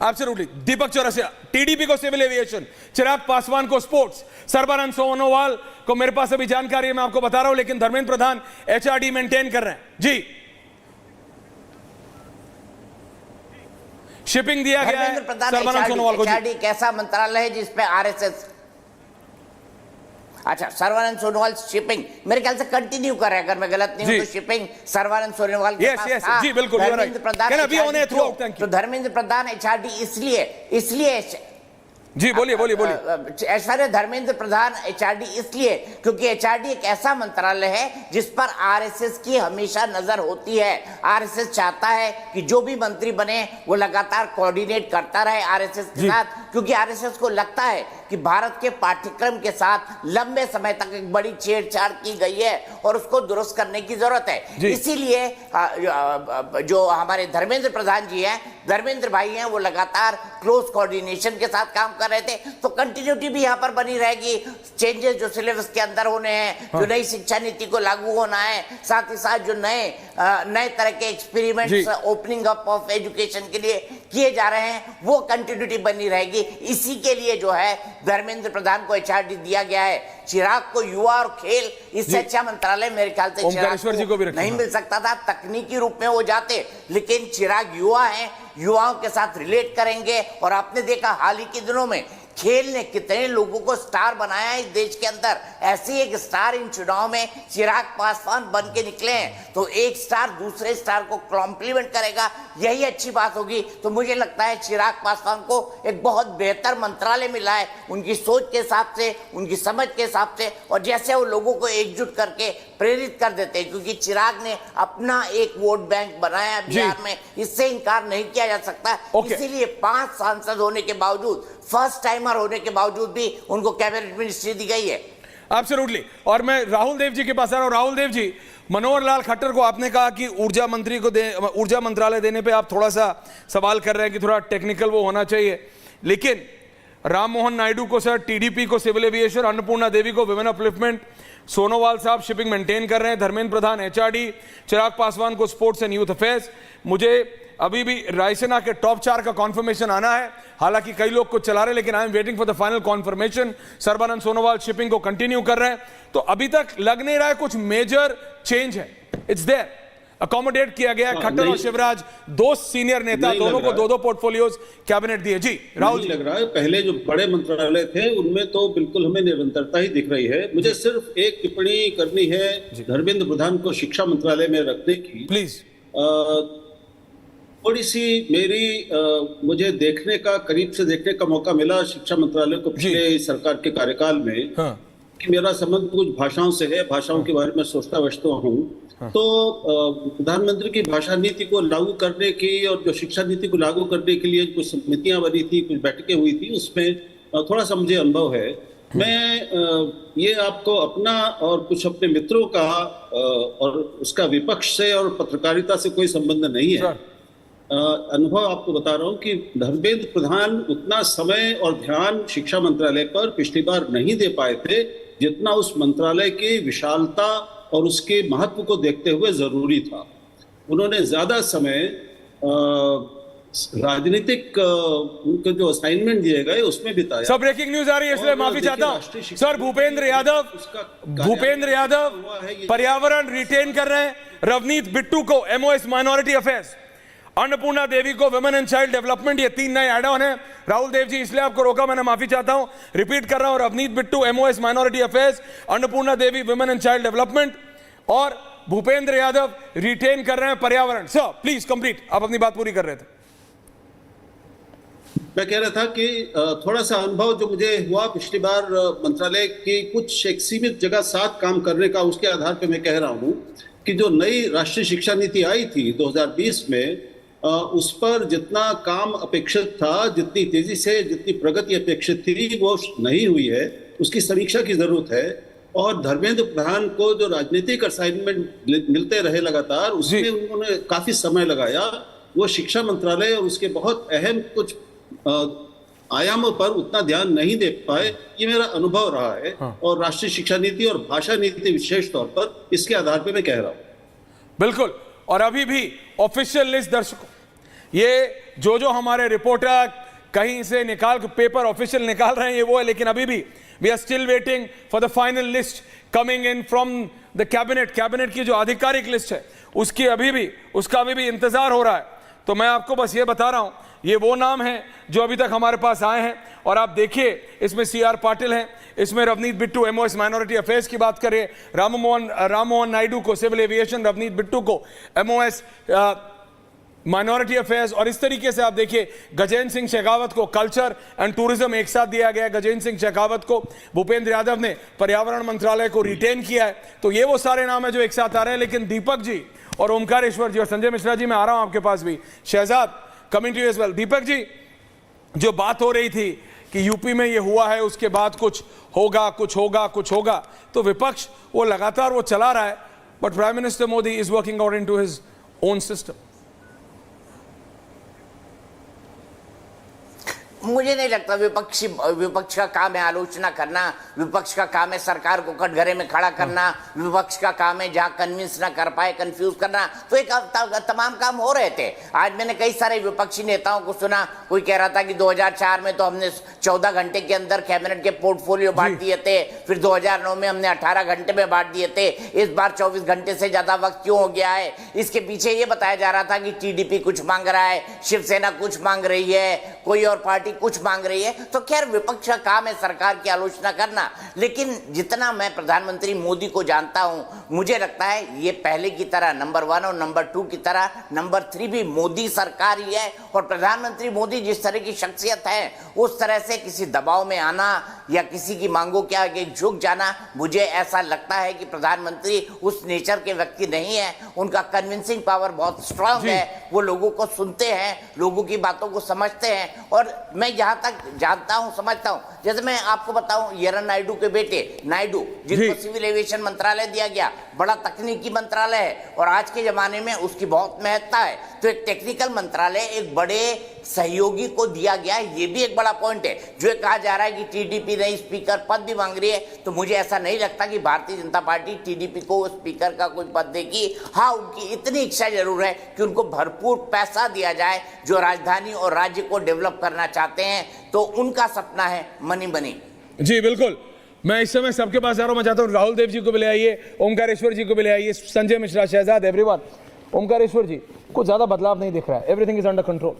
एब्सोल्युटली। दीपक चौरसिया TDP को सिविल एविएशन, चिराग पासवान को स्पोर्ट्स, सर्बानंद सोनोवाल को मेरे पास अभी जानकारी है, मैं आपको बता रहा हूं, लेकिन धर्मेंद्र प्रधान HRD मेंटेन कर रहे हैं। जी शिपिंग दिया गया है सर्बानंद सोनोवाल को। HRD कैसा मंत्रालय है जिसपे RSS, अच्छा सर्बानंद सोनोवाल शिपिंग मेरे ख्याल से कंटिन्यू कर रहे हैं, अगर मैं गलत नहीं हूं तो शिपिंग सर्बानंद सोनोवाल के पास था। जी बिल्कुल, धर्मेंद्र प्रधान तो धर्मेंद्र प्रधान HRD इसलिए जी बोलिए ऐश्वर्या, धर्मेंद्र प्रधान HRD इसलिए क्योंकि HRD एक ऐसा मंत्रालय है जिस पर RSS की हमेशा नजर होती है। RSS चाहता है कि जो भी मंत्री बने वो लगातार कोऑर्डिनेट करता रहे RSS के साथ, क्योंकि RSS को लगता है कि भारत के पाठ्यक्रम के साथ लंबे समय तक एक बड़ी छेड़छाड़ की गई है और उसको दुरुस्त करने की जरूरत है। इसीलिए जो हमारे धर्मेंद्र प्रधान जी हैं, धर्मेंद्र भाई हैं, वो लगातार क्लोज कोऑर्डिनेशन के साथ काम कर रहे थे। तो कंटिन्यूटी भी यहाँ पर बनी रहेगी। चेंजेस जो सिलेबस के अंदर होने हैं, जो नई शिक्षा नीति को लागू होना है, साथ ही साथ जो नए तरह के experiments opening up of education के लिए किए जा रहे हैं, वो कंटिन्यूटी बनी रहेगी। इसी के लिए जो है धर्मेंद्र प्रधान को HRD दिया गया है। चिराग को युवा और खेल, इससे अच्छा मंत्रालय मेरे ख्याल से चिराग को नहीं मिल सकता था। तकनीकी रूप में वो जाते, लेकिन चिराग युवा हैं, युवाओं के साथ रिलेट करेंगे। और आपने देखा हाल ही के दिनों में खेल ने कितने लोगों को स्टार बनाया है इस देश के अंदर। ऐसे एक स्टार इन चुनाव में चिराग पासवान बन के निकले हैं, तो एक स्टार दूसरे स्टार को कॉम्प्लीमेंट करेगा, यही अच्छी बात होगी। तो मुझे लगता है चिराग पासवान को एक बहुत बेहतर मंत्रालय मिला है, उनकी सोच के हिसाब से, उनकी समझ के हिसाब से, और जैसे वो लोगों को एकजुट करके प्रेरित कर देते हैं। क्योंकि चिराग ने अपना एक वोट बैंक बनाया बिहार में, इससे इनकार नहीं किया जा सकता। इसीलिए 5 सांसद होने के बावजूद, फर्स्ट टाइमर होने के बावजूद भी उनको कैबिनेट मिनिस्ट्री दी गई है। एब्सोल्युटली। और मैं राहुल देव जी के पास आ रहा हूं। राहुल देव जी, मनोहर लाल खट्टर को आपने कहा कि ऊर्जा मंत्री को ऊर्जा मंत्रालय देने पे आप थोड़ा सा सवाल कर रहे हैं कि थोड़ा टेक्निकल वो होना चाहिए, लेकिन राम मोहन नायडू को सर TDP को सिविल एविएशन, अन्नपूर्णा देवी को विमेन अपलिफ्टमेंट, सोनोवाल साहब शिपिंग मेंटेन कर रहे हैं, धर्मेंद्र प्रधान HRD, चिराग पासवान को स्पोर्ट्स एंड यूथ अफेयर्स। मुझे अभी भी रायसेना के टॉप 4 का कॉन्फर्मेशन आना है, हालांकि कई लोग कुछ चला रहे हैं, लेकिन आई am waiting for the final conformation. Sarbananda Sonowal shipping को कंटिन्यू कर रहे हैं, तो अभी तक लग नहीं रहा है कुछ मेजर चेंज है। इट्स देयर, अकोमोडेट किया गया है। खट्टर और शिवराज 2 सीनियर नेता, दोनों को 2-2 पोर्टफोलियोज कैबिनेट दिए। जी राहुल जी, लग रहा है पहले जो बड़े मंत्रालय थे उनमें तो बिल्कुल हमें निरंतरता ही दिख रही है। मुझे सिर्फ एक टिप्पणी करनी है धर्मेंद्र प्रधान को शिक्षा मंत्रालय में रखने की। प्लीज। थोड़ी सी मुझे देखने का, करीब से देखने का मौका मिला शिक्षा मंत्रालय को पिछले सरकार के कार्यकाल में। कि मेरा संबंध कुछ भाषाओं से है, भाषाओं के बारे में सोचता वचता हूँ। तो प्रधानमंत्री की भाषा नीति को लागू करने की और जो शिक्षा नीति को लागू करने के लिए कुछ समितियां बनी थी, कुछ बैठकें हुई थी, उसमें थोड़ा सा मुझे अनुभव है। मैं ये आपको अपना और कुछ अपने मित्रों का और उसका विपक्ष से और पत्रकारिता से कोई संबंध नहीं है, अनुभव आपको बता रहा हूँ कि धर्मेंद्र प्रधान उतना समय और ध्यान शिक्षा मंत्रालय पर पिछली बार नहीं दे पाए थे जितना उस मंत्रालय की विशालता और उसके महत्व को देखते हुए जरूरी था। उन्होंने ज्यादा समय राजनीतिक उनको जो असाइनमेंट दिए गए उसमें बिताया। सब ब्रेकिंग न्यूज आ रही है इसलिए और माफी देखिए, चाहता हूं राष्ट्रीय शिक्षा सर। भूपेंद्र यादव हुआ है ये। पर्यावरण रिटेन कर रहे हैं। रवनीत बिट्टू को एमओएस माइनॉरिटी अफेयर्स, अन्नपूर्णा देवी को वुमेन एंड चाइल्ड डेवलपमेंट, ये 3 नए ऐड ऑन है। राहुल देव जी इसलिए आपको रोका, मैंने माफी चाहता हूं। रिपीट कर रहा हूं, Ravneet Bittu MOS minority affairs, Annapurna Devi women and child development, और भूपेंद्र यादव रिटेन कर रहे हैं पर्यावरण। सर प्लीज कंप्लीट, आप अपनी बात पूरी कर रहे थे। मैं कह रहा था कि थोड़ा सा अनुभव जो मुझे हुआ पिछली बार मंत्रालय की कुछ एक सीमित जगह साथ काम करने का, उसके आधार पे मैं कह रहा हूं कि जो नई राष्ट्रीय शिक्षा नीति आई थी 2020 में, उस पर जितना काम अपेक्षित था, जितनी तेजी से जितनी प्रगति अपेक्षित थी, वो नहीं हुई है। उसकी समीक्षा की जरूरत है। और धर्मेंद्र प्रधान को जो राजनीतिक असाइनमेंट मिलते रहे लगातार, उसमें उन्होंने काफी समय लगाया। वो शिक्षा मंत्रालय और उसके बहुत अहम कुछ आयामों पर उतना ध्यान नहीं दे पाए, ये मेरा अनुभव रहा है। और राष्ट्रीय शिक्षा नीति और भाषा नीति विशेष तौर पर इसके आधार पर मैं कह रहा हूं। बिल्कुल। और अभी भी ऑफिशियल लिस्ट दर्शकों, ये जो हमारे रिपोर्टर कहीं से निकाल के पेपर ऑफिशियल निकाल रहे हैं, ये वो है, लेकिन अभी भी we are still waiting for the final list coming in from the cabinet की जो आधिकारिक लिस्ट है उसका अभी भी इंतजार हो रहा है। तो मैं आपको बस ये बता रहा हूं, ये वो नाम हैं जो अभी तक हमारे पास आए हैं। और आप देखिए, इसमें CR पाटिल हैं, इसमें Ravneet Bittu MOS minority affairs की बात करें, राममोहन नायडू को सिविल एविएशन, रवनीत बिट्टू को एमओएस माइनॉरिटी अफेयर्स, और इस तरीके से आप देखिए गजेंद्र सिंह शेखावत को कल्चर एंड टूरिज्म एक साथ दिया गया। गजेंद्र सिंह शेखावत को भूपेंद्र यादव ने पर्यावरण मंत्रालय को रिटेन किया है। तो ये वो सारे नाम है जो एक साथ आ रहे हैं। लेकिन दीपक जी और ओमकारेश्वर जी और संजय मिश्रा जी, मैं आ रहा हूं आपके पास भी। Shehzad, coming to you as well. Deepak ji, जो बात हो रही थी कि यूपी में ये हुआ है, उसके बाद कुछ होगा, तो विपक्ष वो लगातार वो चला रहा है, but prime minister Modi is working according to his own system. मुझे नहीं लगता विपक्ष का काम है आलोचना करना। विपक्ष का काम है सरकार को कटघरे में खड़ा करना। विपक्ष का काम है जहां कन्विंस ना कर पाए कंफ्यूज करना। तो एक तमाम काम हो रहे थे। आज मैंने कई सारे विपक्षी नेताओं को सुना, कोई कह रहा था कि 2004 में तो हमने 14 घंटे के अंदर कैबिनेट के पोर्टफोलियो बांट दिए थे, फिर 2009 में हमने 18 घंटे में बांट दिए थे, इस बार 24 घंटे से ज्यादा वक्त क्यों हो गया है। इसके पीछे ये बताया जा रहा था कि TDP कुछ मांग रहा है, शिवसेना कुछ मांग रही है, कोई और पार्टी कुछ मांग रही है। तो खैर विपक्ष का काम है सरकार की आलोचना करना। लेकिन जितना मैं प्रधानमंत्री मोदी को जानता हूं, मुझे लगता है ये पहले की तरह नंबर 1 और नंबर 2 की तरह नंबर 3 भी मोदी सरकार ही है। और प्रधानमंत्री मोदी जिस तरह की शख्सियत है, उस तरह से किसी दबाव में आना या किसी की मांगों के आगे झुक जाना, मुझे ऐसा लगता है कि प्रधानमंत्री उस नेचर के व्यक्ति नहीं है। उनका कन्विंसिंग पावर बहुत स्ट्रांग है। वो लोगों को सुनते हैं, लोगों की बातों को समझते हैं। और मैं जहां तक जानता हूं, समझता हूं, जैसे मैं आपको बताऊं, येरन नायडू के बेटे नायडू, जिनको सिविल एविएशन मंत्रालय दिया गया, बड़ा तकनीकी मंत्रालय है और आज के जमाने में उसकी बहुत महत्ता है। तो एक टेक्निकल मंत्रालय एक बड़े सहयोगी को दिया गया, ये भी एक बड़ा पॉइंट है। जो कहा जा रहा है कि TDP नई स्पीकर पद भी मांग रही है, तो मुझे ऐसा नहीं लगता कि भारतीय जनता पार्टी TDP को स्पीकर का कोई पद देगी। हाँ, उनकी इतनी इच्छा जरूर है कि उनको भरपूर पैसा दिया जाए। जो राजधानी और राज्य को डेवलप करना चाहते हैं, तो उनका सपना है मनी बनी। जी बिल्कुल। मैं इस समय सबके पास आ रहा हूं। मैं चाहता हूं राहुल देव जी को भी ले आइए, ओमकारेश्वर जी को भी ले आइए, संजय मिश्रा, शहजाद, एवरीवन। ओमकारेश्वर जी, कुछ ज्यादा बदलाव नहीं दिख रहा है, एवरीथिंग इज अंडर कंट्रोल।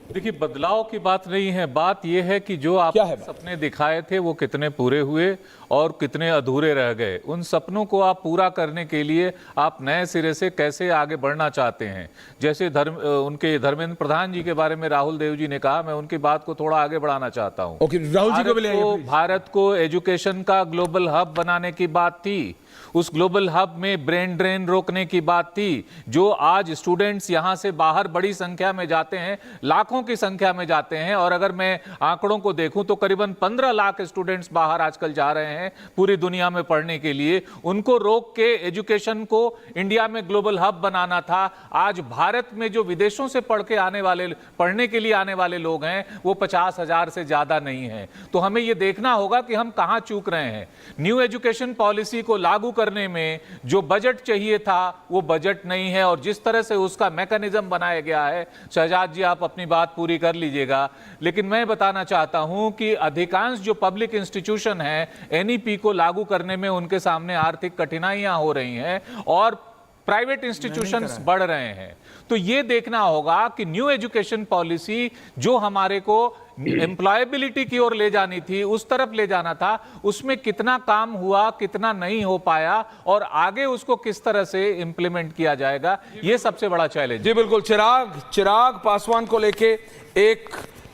देखिए, बदलाव की बात नहीं है, बात यह है कि जो आप सपने दिखाए थे वो कितने पूरे हुए और कितने अधूरे रह गए। उन सपनों को आप पूरा करने के लिए आप नए सिरे से कैसे आगे बढ़ना चाहते हैं। जैसे उनके धर्मेंद्र प्रधान जी के बारे में राहुल देव जी ने कहा, मैं उनकी बात को थोड़ा आगे बढ़ाना चाहता हूँ। राहुल जी को भी ले आइए। भारत को एजुकेशन का ग्लोबल हब बनाने की बात थी। उस ग्लोबल हब में ब्रेन ड्रेन रोकने की बात थी। जो आज स्टूडेंट्स यहां से बाहर बड़ी संख्या में जाते हैं, लाखों लाखों की संख्या में जाते हैं। और अगर मैं आंकड़ों को देखूं तो करीबन 15 लाख स्टूडेंट्स बाहर आजकल जा रहे हैं पूरी दुनिया में पढ़ने के लिए। उनको रोक के एजुकेशन को इंडिया में ग्लोबल हब बनाना था। आज भारत में जो विदेशों से पढ़ने के लिए आने वाले लोग हैं वो 50,000 से ज्यादा नहीं है। तो हमें ये देखना होगा कि हम कहां चूक रहे हैं। न्यू एजुकेशन पॉलिसी को लागू करने में जो बजट चाहिए था वो बजट नहीं है, और जिस तरह से उसका मैकेनिज्म बनाया गया है, शहजाद जी आप अपनी बात पूरी कर लीजिएगा, लेकिन मैं बताना चाहता हूं कि अधिकांश जो पब्लिक इंस्टीट्यूशन है एनईपी को लागू करने में उनके सामने आर्थिक कठिनाइयां हो रही हैं और प्राइवेट इंस्टीट्यूशंस बढ़ रहे हैं। तो ये देखना होगा कि न्यू एजुकेशन पॉलिसी जो हमारे को एम्प्लॉयबिलिटी की ओर ले जानी थी, उस तरफ ले जाना था, उसमें कितना काम हुआ, कितना नहीं हो पाया, और आगे उसको किस तरह से इंप्लीमेंट किया जाएगा, ये सबसे बड़ा चैलेंज। जी बिल्कुल। चिराग पासवान को लेके एक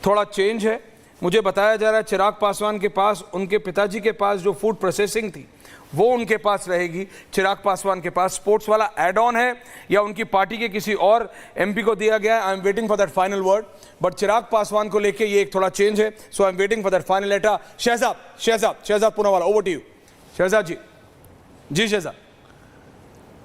थोड़ा चेंज है। मुझे बताया जा रहा है चिराग पासवान के पास, उनके पिताजी के पास जो फूड प्रोसेसिंग थी वो उनके पास रहेगी। चिराग पासवान के पास स्पोर्ट्स वाला एड ऑन है या उनकी पार्टी के किसी और एमपी को दिया गया है। I am waiting for that final word, but Chirag Paswan को लेके ये एक थोड़ा चेंज है। So I am waiting for that final letter. Shehzad Poonawalla, over to you. Shehzad ji. जी शहजाद।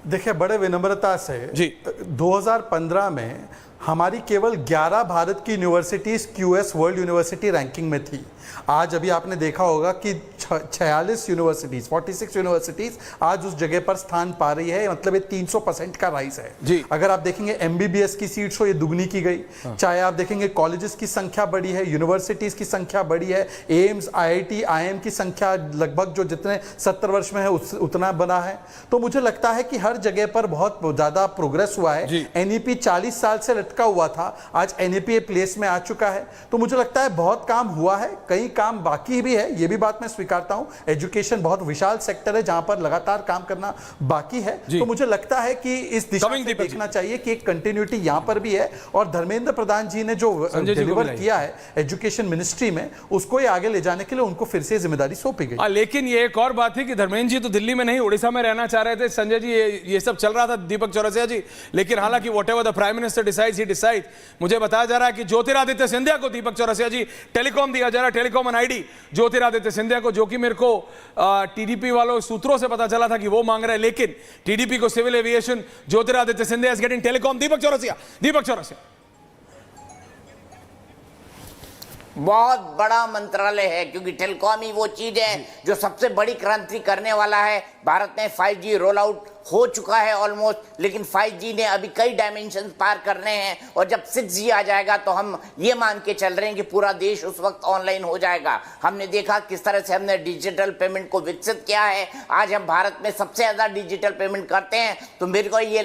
देखिए, बड़े विनम्रता से जी 2015 में हमारी केवल 11 भारत की universities QS world university ranking में थी। आज अभी आपने देखा होगा कि 46 यूनिवर्सिटीज, 46 यूनिवर्सिटीज आज उस जगह पर स्थान पा रही है। मतलब ये 300% का राइज है जी। अगर आप देखेंगे एमबीबीएस की सीट्स हो, ये दुगनी की गई। चाहे आप देखेंगे कॉलेजेस की संख्या बढ़ी है, यूनिवर्सिटीज की संख्या बढ़ी है, एम्स, आईआईटी, आईएम की संख्या लगभग जो जितने 70 वर्ष में है उतना बना है। तो मुझे लगता है कि हर जगह पर बहुत ज्यादा प्रोग्रेस हुआ है। एनईपी 40 साल से लटका हुआ था, आज एनईपी प्लेस में आ चुका है। तो मुझे लगता है बहुत काम हुआ है, कई काम बाकी भी है, ये भी बात मैं स्वीकारता हूं। एजुकेशन बहुत विशाल सेक्टर है जहां पर लगातार काम करना बाकी है। तो मुझे लगता है कि इस दिशा से देखना चाहिए कि एक कंटिन्यूटी यहां पर भी है, और धर्मेंद्र प्रधान जी ने जो डिलीवर किया है एजुकेशन मिनिस्ट्री में, उसको ये आगे ले जाने के लिए उनको फिर से जिम्मेदारी सौंपी गई। लेकिन ये एक और बात थी कि धर्मेंद्र जी तो दिल्ली में नहीं, उड़ीसा में रहना चाह रहे थे। संजय जी ये सब चल रहा था, दीपक चौरसिया जी। लेकिन हालांकि whatever the prime minister decides he decide. मुझे बताया जा रहा है कि ज्योतिरादित्य सिंधिया को, दीपक चौरसिया जी, टेलीकॉम दिया जा रहा है, telecom and ID Jyotiraditya Scindia को, जो कि मेरे को टीडीपी वालों सूत्रों से पता चला था कि वो मांग रहे हैं। लेकिन टीडीपी को civil aviation, Jyotiraditya Scindia is getting telecom. Deepak Chaurasia बहुत बड़ा मंत्रालय है, क्योंकि टेलीकॉम ही वो चीज है जो सबसे बड़ी क्रांति करने वाला है। भारत में 5G रोल आउट हो चुका है ऑलमोस्ट, लेकिन 5G ने अभी कई डायमेंशन पार करने हैं, और जब 6G आ जाएगा तो हम ये मान के चल रहे हैं कि पूरा देश उस वक्त ऑनलाइन हो जाएगा। हमने देखा किस तरह से हमने डिजिटल पेमेंट को विकसित किया है। आज हम भारत में सबसे ज्यादा डिजिटल पेमेंट करते हैं। तो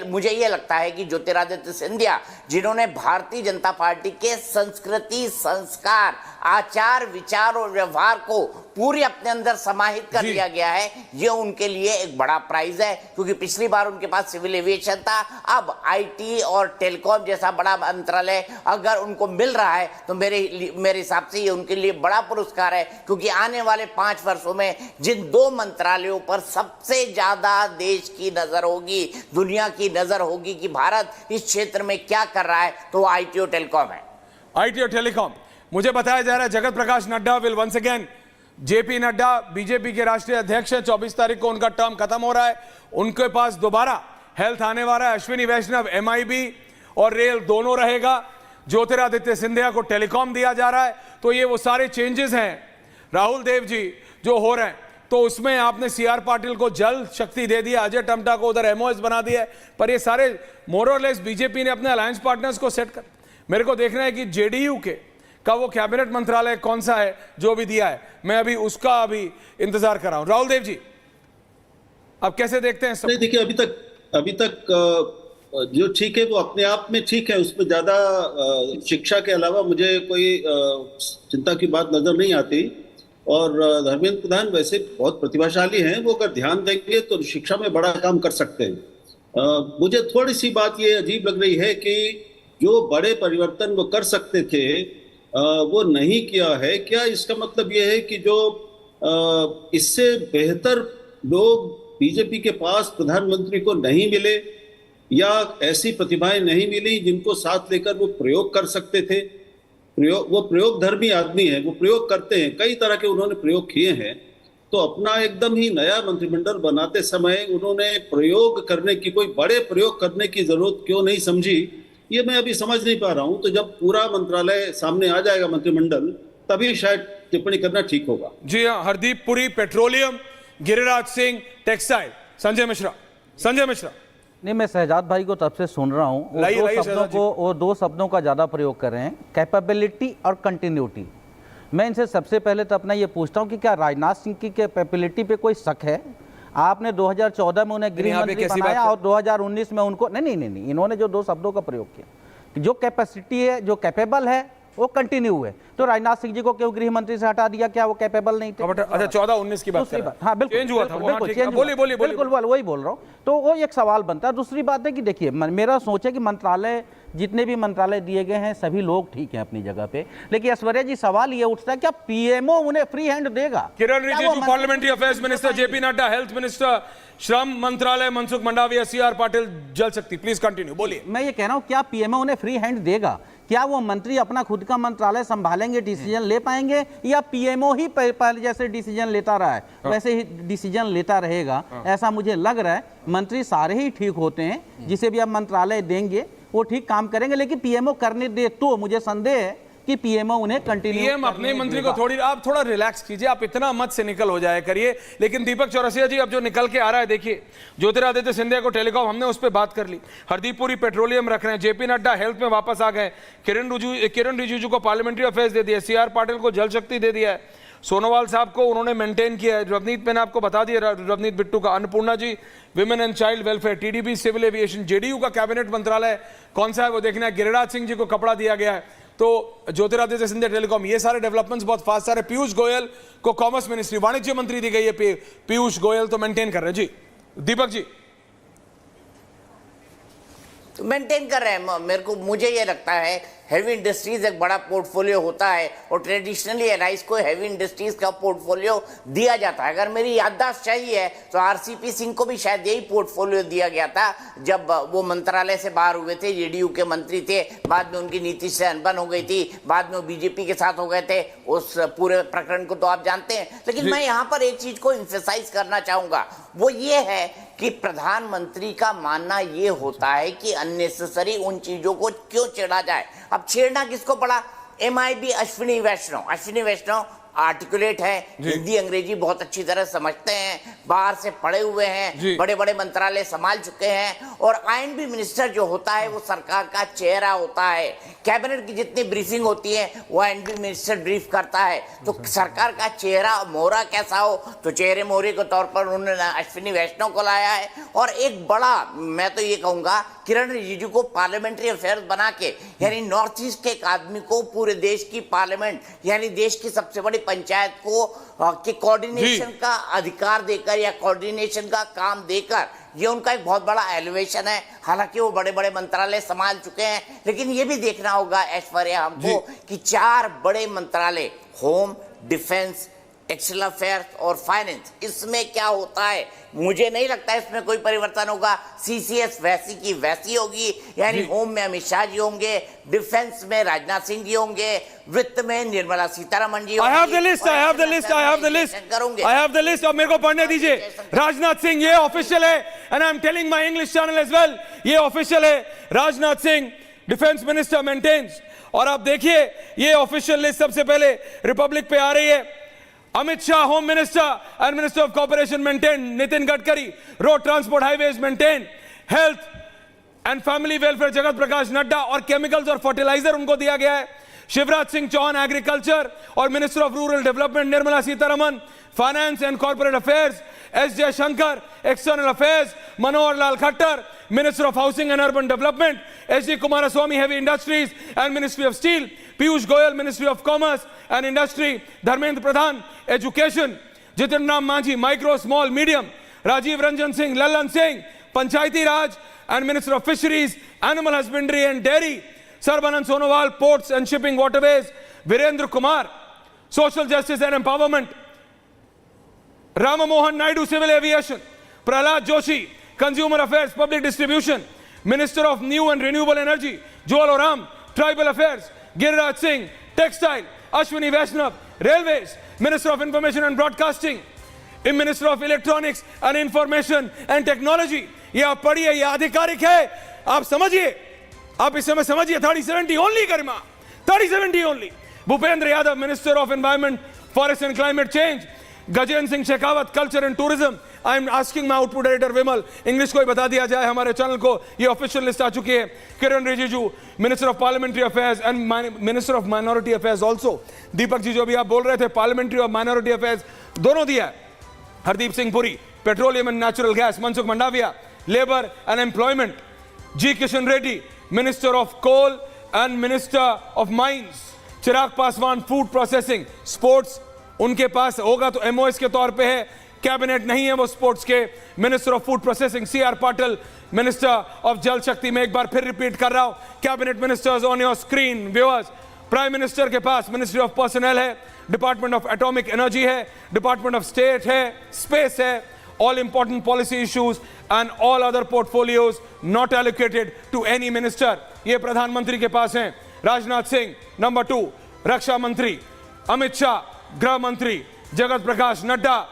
मुझे ये लगता है कि ज्योतिरादित्य सिंधिया, जिन्होंने भारतीय जनता पार्टी के संस्कृति, संस्कार, आचार, विचार और व्यवहार को पूरी अपने अंदर समाहित कर लिया गया है, ये उनके लिए एक बड़ा प्राइज है। क्योंकि पिछली बार उनके पास सिविल एविएशन था, अब आईटी और टेलीकॉम जैसा बड़ा मंत्रालय अगर उनको मिल रहा है तो मेरे हिसाब से ये उनके लिए बड़ा पुरस्कार है। क्योंकि आने वाले 5 वर्षों में जिन 2 मंत्रालयों पर सबसे ज्यादा देश की नजर होगी, दुनिया की नजर होगी कि भारत इस क्षेत्र में क्या कर रहा है, तो वो आईटी और टेलीकॉम है। आईटी और टेलीकॉम। मुझे बताया जा रहा है Jagat Prakash Nadda will once again, JP Nadda BJP के राष्ट्रीय अध्यक्ष हैं, 24 तारीख को उनका टर्म खत्म हो रहा है, उनके पास दोबारा हेल्थ आने वाला है। अश्विनी वैष्णव एमआईबी और रेल दोनों रहेगा। ज्योतिरादित्य सिंधिया को टेलीकॉम दिया जा रहा है। तो ये वो सारे चेंजेस हैं राहुल देव जी जो हो रहे हैं। तो उसमें आपने सीआर पाटिल को जल शक्ति दे दिया, अजय टम्टा को उधर एमओएस बना दिया है। पर ये सारे मोर और लेस बीजेपी ने अपने अलायंस पार्टनर्स को सेट कर, मेरे को देखना है कि जेडीयू का वो कैबिनेट मंत्रालय कौन सा है जो भी दिया है, मैं अभी उसका इंतजार कर रहा हूं। राहुल देव जी, आप कैसे देखते हैं सब? नहीं, देखिए अभी तक जो ठीक है वो अपने आप में ठीक है, उसमें ज्यादा शिक्षा के अलावा मुझे कोई चिंता की बात नजर नहीं आती। और धर्मेंद्र प्रधान वैसे बहुत प्रतिभाशाली हैं, वो अगर ध्यान देंगे तो शिक्षा में बड़ा काम कर सकते हैं। मुझे थोड़ी सी बात ये अजीब लग रही है कि जो बड़े परिवर्तन वो कर सकते थे वो नहीं किया है। क्या इसका मतलब ये है कि जो इससे बेहतर लोग बीजेपी के पास प्रधानमंत्री को नहीं मिले, या ऐसी प्रतिभाएं नहीं मिली जिनको साथ लेकर वो प्रयोग कर सकते थे? वो प्रयोगधर्मी आदमी है, वो प्रयोग करते हैं, कई तरह के उन्होंने प्रयोग किए हैं। तो अपना एकदम ही नया मंत्रिमंडल बनाते समय उन्होंने प्रयोग करने की, कोई बड़े प्रयोग करने की जरूरत क्यों नहीं समझी, ये मैं अभी समझ नहीं पा रहा हूं। तो जब पूरा मंत्रालय सामने आ जाएगा, मंत्रिमंडल, तभी शायद टिप्पणी करना ठीक होगा। जी हाँ, हरदीप पुरी पेट्रोलियम, गिरिराज सिंह टेक्सटाइल, संजय मिश्रा। संजय मिश्रा नहीं, मैं शहजाद भाई को तब से सुन रहा हूँ, वो दो शब्दों का ज़्यादा प्रयोग कर रहे हैं, कैपेबिलिटी और कंटिन्यूटी। मैं इनसे सबसे पहले तो अपना ये पूछता हूँ कि क्या राजनाथ सिंह की कैपेबिलिटी पे कोई शक है? आपने 2014 में उन्हें गृह मंत्री बनाया और 2019 में उनको नहीं, इन्होंने जो दो शब्दों का प्रयोग किया, जो कैपेसिटी है, जो कैपेबल है, वो कंटिन्यू है। तो राजनाथ सिंह जी को क्यों गृह मंत्री से हटा दिया? क्या वो कैपेबल नहीं थे? अच्छा, 14-19 की बात कर रहे हैं। हाँ बिल्कुल, चेंज हुआ था, बोलिए, वही बोल रहा हूँ। तो वो एक सवाल बनता है। दूसरी बात है कि देखिए, मेरा सोच है कि मंत्रालय, जितने भी मंत्रालय दिए गए हैं, सभी लोग ठीक हैं अपनी जगह पे, लेकिन ऐश्वर्या जी सवाल ये उठता है, क्या पीएमओ उन्हें फ्री हैंड देगा? Kiren Rijiju parliamentary affairs minister, JP Nadda health minister, श्रम मंत्रालय मनसुख मंडाविया, सीआर पाटिल जल शक्ति। प्लीज कंटिन्यू, बोलिए। मैं ये कह रहा हूँ, क्या पीएमओ उन्हें फ्री हैंड देगा? क्या वो मंत्री अपना खुद का मंत्रालय संभालेंगे, डिसीजन ले पाएंगे, या पीएमओ ही पहले जैसे डिसीजन लेता रहा है वैसे ही डिसीजन लेता रहेगा? ऐसा मुझे लग रहा है। मंत्री सारे ही ठीक होते हैं, जिसे भी आप मंत्रालय देंगे वो ठीक काम करेंगे, लेकिन पीएमओ करने दे तो मुझे संदेह है कि पीएमओ उन्हें कंटिन्यू। पीएम अपने मंत्री को आप थोड़ा रिलैक्स कीजिए, आप इतना मत से निकल हो जाया करिए। लेकिन दीपक चौरसिया जी, अब जो निकल के आ रहा है, देखिए, ज्योतिरादित्य सिंधिया को टेलीकॉम, हमने उस पर बात कर ली। हरदीप पुरी पेट्रोलियम रख रहे हैं, जेपी नड्डा हेल्थ में वापस आ गए, किरण रिजिजू को पार्लियामेंट्री अफेयर्स दे दिया, सीआर पाटिल को जल शक्ति दे दिया है, सोनोवाल साहब को उन्होंने मेंटेन किया है, रवनीत, मैंने आपको बता दिया रवनीत बिट्टू का, Annapurna ji women and child welfare, TDP civil aviation, JDU का कैबिनेट मंत्रालय कौन सा है वो देखना है, गिरिराज सिंह जी को कपड़ा दिया गया है, तो ज्योतिरादित्य सिंधिया टेलीकॉम, ये सारे डेवलपमेंट्स बहुत फास्ट आ रहे। पीयूष गोयल को कॉमर्स मिनिस्ट्री, वाणिज्य मंत्री दी गई है, पीयूष गोयल तो मेंटेन कर रहे हैं। जी दीपक जी। तो मेंटेन कर रहे हैं। मुझे ये लगता है हैवी इंडस्ट्रीज एक बड़ा पोर्टफोलियो होता है, और ट्रेडिशनली एलआईसी को हैवी इंडस्ट्रीज का पोर्टफोलियो दिया जाता है। अगर मेरी याददाश्त सही है तो आरसीपी सिंह को भी शायद यही पोर्टफोलियो दिया गया था जब वो मंत्रालय से बाहर हुए थे, जेडीयू के मंत्री थे, बाद में उनकी नीतीश से अनबन हो गई थी, बाद में वो बीजेपी के साथ हो गए थे। उस पूरे प्रकरण को तो आप जानते हैं। लेकिन मैं यहाँ पर एक चीज को इम्फेसाइज करना चाहूंगा, वो ये है कि प्रधानमंत्री का मानना ये होता है कि अननेसेसरी उन चीजों को क्यों छेड़ा जाए। अब छेड़ना किसको पड़ा? MIB अश्विनी वैष्णव आर्टिकुलेट है, हिंदी अंग्रेजी बहुत अच्छी तरह समझते हैं, बाहर से पढ़े हुए हैं, बड़े बड़े मंत्रालय संभाल चुके हैं, और INB मिनिस्टर जो होता है वो सरकार का चेहरा होता है। कैबिनेट की जितनी ब्रीफिंग होती है वो INB मिनिस्टर ब्रीफ करता है। तो सरकार का चेहरा मोहरा कैसा हो, तो चेहरे मोहरे के तौर पर उन्होंने अश्विनी वैष्णव को लाया है। और एक बड़ा, मैं तो ये कहूंगा, किरण रिजिजू को पार्लियामेंट्री अफेयर्स बना के, यानी नॉर्थ ईस्ट के एक आदमी को पूरे देश की पार्लियामेंट, यानी देश की सबसे बड़ी पंचायत को के कोऑर्डिनेशन का अधिकार देकर या कोऑर्डिनेशन का काम देकर, ये उनका एक बहुत बड़ा एलिवेशन है। हालांकि वो बड़े बड़े मंत्रालय संभाल चुके हैं, लेकिन ये भी देखना होगा ऐश्वर्या हमको कि 4 बड़े मंत्रालय, होम, डिफेंस, एक्सटर्नल अफेयर्स और फाइनेंस, इसमें क्या होता है? मुझे नहीं लगता इसमें कोई परिवर्तन होगा। CCS वैसी की वैसी होगी, यानी होम में अमित शाह जी होंगे, डिफेंस में राजनाथ सिंह जी होंगे, वित्त में निर्मला सीतारमण जी होंगे। I have the list, अब मेरे को पढ़ने दीजिए। राजनाथ सिंह, ये ऑफिशियल है, and I am telling my English channel as well, ये ऑफिशियल है। Rajnath Singh defence minister maintains, और आप देखिए ये ऑफिशियल लिस्ट सबसे पहले रिपब्लिक पे आ रही है। Amit Shah, Home Minister and Minister of Cooperation maintained. Nitin Gadkari, Road Transport Highways maintained. Health and Family Welfare Jagat Prakash Nadda, और Chemicals और Fertilizer उनको दिया गया है। शिवराज सिंह चौहान एग्रीकल्चर और minister of rural development, Nirmala Sitharaman finance and corporate affairs, S Jaishankar external affairs, Manohar Lal Khattar minister of housing and urban development, H D. Kumaraswamy heavy industries and ministry of steel, Piyush Goyal ministry of commerce and industry, Dharmendra Pradhan education, Jitan Ram Manjhi micro small medium, Rajiv Ranjan Singh Lalan Singh Panchayati Raj and minister of fisheries, animal husbandry and dairy, Sarbananda Sonowal ports and shipping waterways, Virendra Kumar social justice and empowerment, Ram Mohan Naidu civil aviation, Pralhad Joshi consumer affairs public distribution, minister of new and renewable energy Jual Oram tribal affairs, Giriraj Singh Textile, Ashwini Vaishnav. Railways, Minister of Information and Broadcasting, Minister of Electronics and Information and Technology. ये आप पढ़िए, ये आधिकारिक है, आप समझिए, आप इस समय समझिए. 3070 only Garima, 3070 only. Bhupendra Yadav, Minister of Environment, Forest and Climate Change. Gajendra Singh Shekhawat, Culture and Tourism. I am asking my output editor Vimal, English को ही बता दिया जाए हमारे चैनल को, ये ऑफिशियल लिस्ट आ चुकी है. Kiren Rijiju, minister of parliamentary affairs and minister of minority affairs also. Deepak ji जो अभी आप बोल रहे थे, पार्लियामेंट्री और माइनॉरिटी अफेयर्स दोनों दिया है. Hardeep Singh Puri, petroleum and natural gas. Mansukh Mandaviya, labour and employment. G Kishan Reddy, minister of coal and minister of mines. Chirag Paswan, food processing. Sports उनके पास होगा तो एमओएस के तौर पे है, कैबिनेट नहीं है वो स्पोर्ट्स के. Minister of food processing C R Patil, minister of Jal Shakti. में एक बार फिर रिपीट कर रहा हूं, cabinet ministers on your screen viewers. Prime minister के पास मिनिस्ट्री ऑफ पर्सनल है, डिपार्टमेंट ऑफ एटॉमिक एनर्जी है, डिपार्टमेंट ऑफ स्टेट है, स्पेस है. All important policy issues and all other portfolios not allocated to any minister, ये प्रधानमंत्री के पास हैं. राजनाथ सिंह नंबर 2, रक्षा मंत्री. अमित शाह, गृह मंत्री. Jagat Prakash Nadda,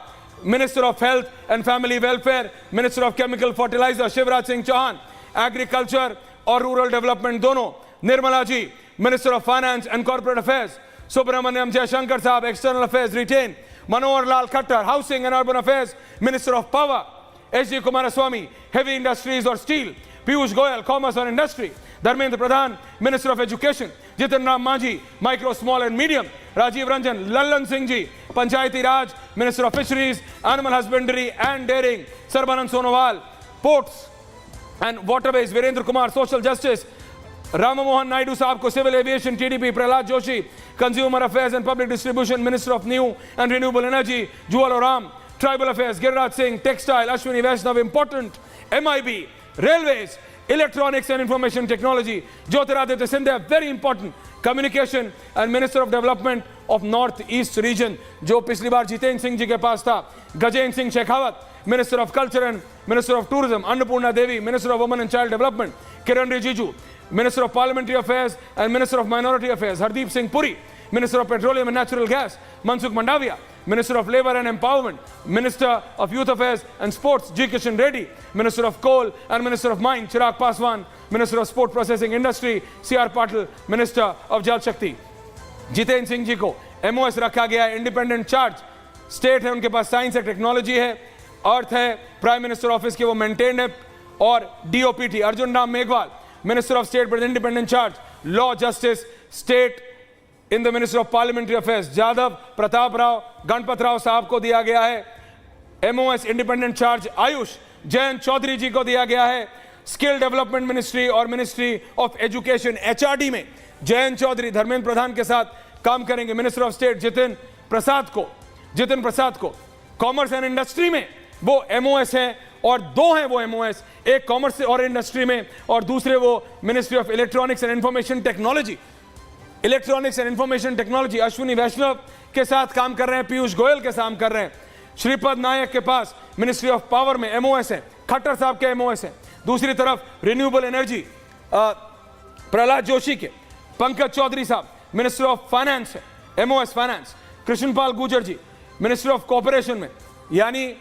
minister of health and family welfare. Minister of chemical fertiliser Shivraj Singh Chouhan, agriculture और रूरल डेवलपमेंट दोनों. Nirmala ji, minister of finance and corporate affairs. Subrahmanyam Jaishankar साहब, external affairs retain. Manohar Lal Khattar, housing and urban affairs, minister of power. H D Kumaraswamy, heavy industries और steel. Piyush Goyal, commerce और industry. Dharmendra Pradhan, minister of education. Jitan Ram Manjhi, micro small and medium. Rajiv Ranjan. Lalan Singh ji, Panchayati Raj, minister of fisheries, animal husbandry and dairying. Sarbananda Sonowal, ports and waterways. Virendra Kumar, social justice. Ram Mohan Naidu साहब को civil aviation TDP. Pralhad Joshi, consumer affairs and public distribution, minister of new and renewable energy. Jual Oram, tribal affairs. Giriraj Singh, textile. Ashwini Vaishnaw, important. MIB, railways, electronics and information technology. Jyotiraditya Scindia, very important. Communication and minister of development of north east region, जो पिछली बार जितेंद्र सिंह जी के पास था. Gajendra Singh Shekhawat, minister of culture and minister of tourism. Annapurna Devi, minister of women and child development. Kiran Rijiju, minister of parliamentary affairs and minister of minority affairs. Hardeep Singh Puri, minister of petroleum and natural gas. Mansukh Mandaviya, Minister of Labor and Empowerment. Minister of Youth Affairs and Sports, G. Kishan Reddy. Minister of Coal and Minister of Mines, Chirag Paswan. Minister of Sport Processing Industry, C.R. Patil. Minister of Jal Shakti. Jitendra Singh ji को MOS रखा गया है, independent charge. State है उनके पास, science है, technology है, अर्थ है. Prime minister office के वो मेंटेन है. और DOPT, Arjun Ram Meghwal, minister of state with independent charge. Law, justice, state in the minister of parliamentary affairs. Jadhav Pratap Rao, Ganpat Rao साहब को दिया गया है MOS independent charge. Ayush Jayant Chaudhary ji को दिया गया है स्किल डेवलपमेंट मिनिस्ट्री और मिनिस्ट्री ऑफ एजुकेशन. HRD में जयंत चौधरी धर्मेंद्र प्रधान के साथ काम करेंगे. Minister of state Jitin Prasad को कॉमर्स एंड इंडस्ट्री में वो MOS है, और 2 हैं वो MOS, एक कॉमर्स और इंडस्ट्री में और दूसरे वो ministry of electronics and information technology. Electronics and information technology Ashwini Vaishnaw के साथ काम कर रहे हैं, पीयूष गोयल के साथ कर रहे हैं. श्रीपद नायक के पास मिनिस्ट्री ऑफ पावर में MOS है, खट्टर साहब के MOS है. दूसरी तरफ रिन्यूएबल एनर्जी प्रहलाद जोशी के, पंकज चौधरी साहब मिनिस्टर ऑफ फाइनेंस है, MOS finance. Krishanpal Gurjar ji minister of corporation में, यानी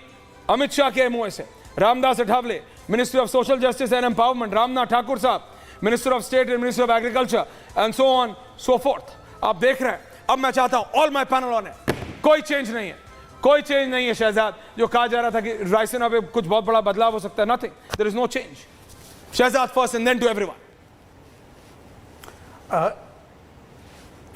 अमित शाह के MOS है. Ramdas Athawale, ministry of social justice and empowerment. Ramnath Thakur साहब, minister of state and minister of agriculture and so on so forth. आप देख रहे हैं. अब मैं चाहता हूं, ऑल माय पैनल ऑन है, कोई चेंज नहीं है शहजाद. जो कहा जा रहा था कि रायसेना पे कुछ बहुत बड़ा बदलाव हो सकता है, nothing, there is no change. Shehzad first and then to everyone.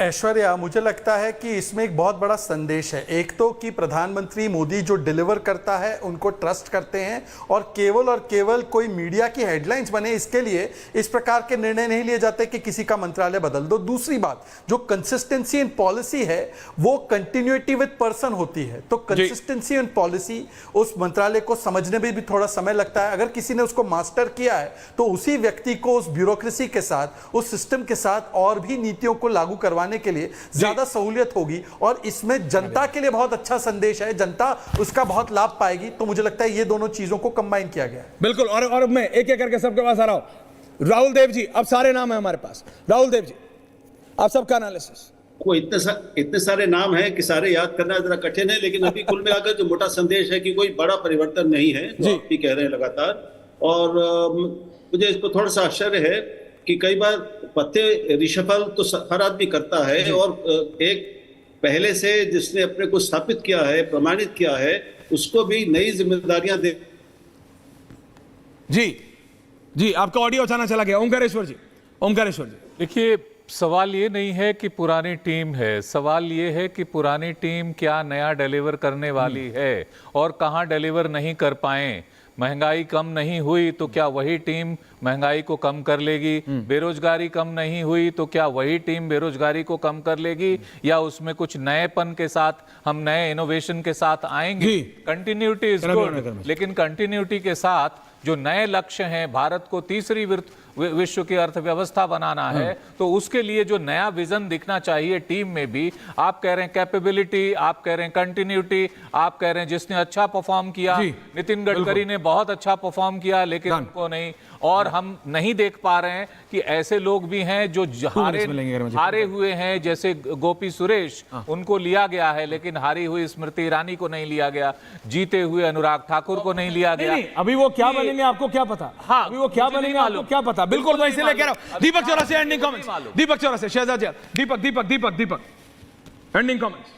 Aishwarya, मुझे लगता है कि इसमें एक बहुत बड़ा संदेश है. एक तो कि प्रधानमंत्री मोदी जो डिलीवर करता है उनको ट्रस्ट करते हैं, और केवल कोई मीडिया की हेडलाइंस बने इसके लिए इस प्रकार के निर्णय नहीं लिए जाते कि किसी का मंत्रालय बदल दो. दूसरी बात, जो कंसिस्टेंसी इन पॉलिसी है वो कंटिन्यूटी विद पर्सन होती है. तो कंसिस्टेंसी इन पॉलिसी, उस मंत्रालय को समझने में भी थोड़ा समय लगता है. अगर किसी ने उसको मास्टर किया है तो उसी व्यक्ति को उस ब्यूरोक्रेसी के साथ, उस सिस्टम के साथ और भी नीतियों को लागू करवाने के लिए ज्यादा सहूलियत होगी, और इसमें जनता के लिए बहुत अच्छा संदेश है, जनता उसका बहुत लाभ पाएगी. तो मुझे लगता है ये दोनों चीजों को कंबाइन किया गया है. बिल्कुल. और मैं एक एक करके सबके पास आ रहा हूं. राहुल देव जी, अब सारे नाम है हमारे पास. राहुल देव जी, आप सबका एनालिसिस. वो इतने सारे नाम हैं कि सारे याद करना जरा कठिन है, लेकिन अभी कुल मिलाकर जो मोटा संदेश है कि कोई बड़ा परिवर्तन नहीं है, जो आप भी कह रहे हैं लगातार। और मुझे इस पर थोड़ा सा आश्चर्य है कि कई बार पत्ते रिशफल तो हर आदमी करता है, और एक पहले से जिसने अपने को स्थापित किया है, प्रमाणित किया है, उसको भी नई जिम्मेदारियां दे। जी आपका ऑडियो अचानक चला गया। ओंकारेश्वर जी देखिए, सवाल ये नहीं है कि पुरानी टीम है, सवाल ये है कि पुरानी टीम क्या नया डिलीवर करने वाली है और कहां डिलीवर नहीं कर पाए। महंगाई कम नहीं हुई तो क्या वही टीम महंगाई को कम कर लेगी? बेरोजगारी कम नहीं हुई तो क्या वही टीम बेरोजगारी को कम कर लेगी? या उसमें कुछ नएपन के साथ, हम नए इनोवेशन के साथ आएंगे? कंटिन्यूटी इज गुड, लेकिन कंटिन्यूटी के साथ जो नए लक्ष्य हैं, भारत को तीसरी विश्व की अर्थव्यवस्था बनाना है, तो उसके लिए जो नया विजन दिखना चाहिए टीम में भी। आप कह रहे हैं कैपेबिलिटी, आप कह रहे हैं कंटिन्यूटी, आप कह रहे हैं जिसने अच्छा परफॉर्म किया, नितिन गडकरी ने बहुत अच्छा परफॉर्म किया, लेकिन उनको नहीं। और हम नहीं देख पा रहे हैं कि ऐसे लोग भी हैं जो हारे हुए हैं, जैसे गोपी सुरेश, उनको लिया गया है, लेकिन हारी हुई स्मृति ईरानी को नहीं लिया गया, जीते हुए अनुराग ठाकुर को नहीं लिया गया। अभी वो क्या बनेंगे आपको क्या पता? हाँ, अभी वो क्या बनेंगे आपको क्या पता? बिल्कुल मैं इसीलिए कह रहा हूं। दीपक चौरासी एंडिंग कमेंट्स। दीपक चौरासी, शहजाद दीपक एंडिंग कमेंट्स।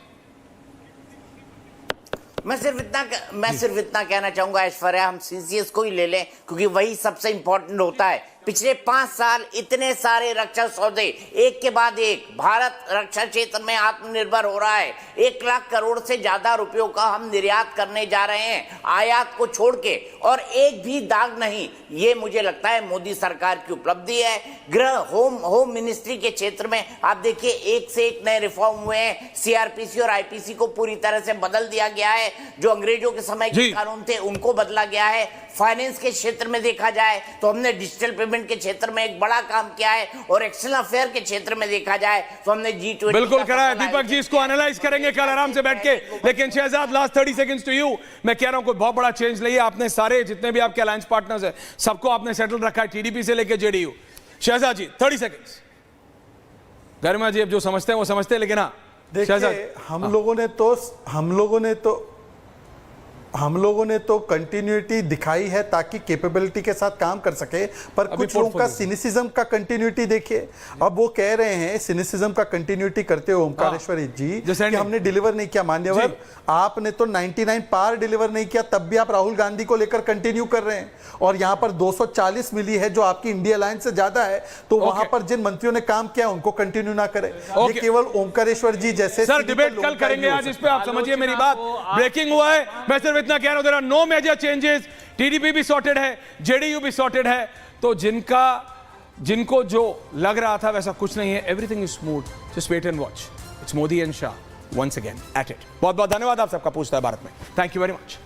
मैं सिर्फ इतना कहना चाहूंगा ऐश्वर्या, हम सीसीएस को ही ले लें क्योंकि वही सबसे इंपॉर्टेंट होता है। पिछले 5 साल इतने सारे रक्षा सौदे एक के बाद एक, भारत रक्षा क्षेत्र में आत्मनिर्भर हो रहा है। 1 लाख करोड़ से ज्यादा रुपयों का हम निर्यात करने जा रहे हैं, आयात को छोड़ के, और एक भी दाग नहीं। ये मुझे लगता है मोदी सरकार की उपलब्धि है। गृह होम मिनिस्ट्री के क्षेत्र में आप देखिए, एक से एक नए रिफॉर्म हुए हैं। सीआरपीसी और आईपीसी को पूरी तरह से बदल दिया गया है। जो अंग्रेजों के समय के कानून थे उनको बदला गया है। फाइनेंस के क्षेत्र में देखा जाए तो हमने डिजिटल पेमेंट के क्षेत्र में एक बड़ा काम किया है, और एक्सटर्नल अफेयर के क्षेत्र में देखा जाए तो हमने G20 बिल्कुल करा है। दीपक जी इसको एनालाइज करेंगे कल आराम से बैठ के, लेकिन Shehzad last 30 seconds to you. मैं कह रहा हूं कोई बहुत बड़ा चेंज लाइए। आपने सारे जितने भी आपके अलायंस पार्टनर्स हैं सबको आपने सेटल रखा है, टीडीपी से लेके जेडीयू। शहजाद जी 30 सेकंड्स। गरिमा जी अब जो समझते हैं वो समझते हैं, लेकिन हाँ देखिए, हम लोगों ने तो कंटिन्यूटी दिखाई है ताकि कैपेबिलिटी के साथ काम कर सके, पर कुछ लोगों का सिनिसिज्म का कंटिन्यूटी देखिए। अब वो कह रहे हैं सिनिसिज्म का कंटिन्यूटी करते हुए ओमकारेश्वर जी कि हमने डिलीवर नहीं किया। मान्यवर, आपने तो 99 पार डिलीवर नहीं किया, तब भी आप राहुल गांधी को लेकर कंटिन्यू कर रहे हैं, और यहां पर 240 मिली है जो आपकी इंडिया अलायंस से ज्यादा है। तो वहां पर जिन मंत्रियों ने काम किया उनको कंटिन्यू ना करें। ये केवल ओमकारेश्वर जी जैसे सर डिबेट कल करेंगे, आज इस पे आप समझिए मेरी बात। ब्रेकिंग हुआ है, मैं सिर्फ इतना कह रहा हूं, there are no major changes. TDP भी सॉर्टेड है, जेडीयू भी सॉर्टेड है। तो जिनको जो लग रहा था वैसा कुछ नहीं है। Everything is smooth, just wait and watch. It's Modi and Shah once again at it. बहुत बहुत धन्यवाद आप सबका पूछता है भारत में। Thank you very much.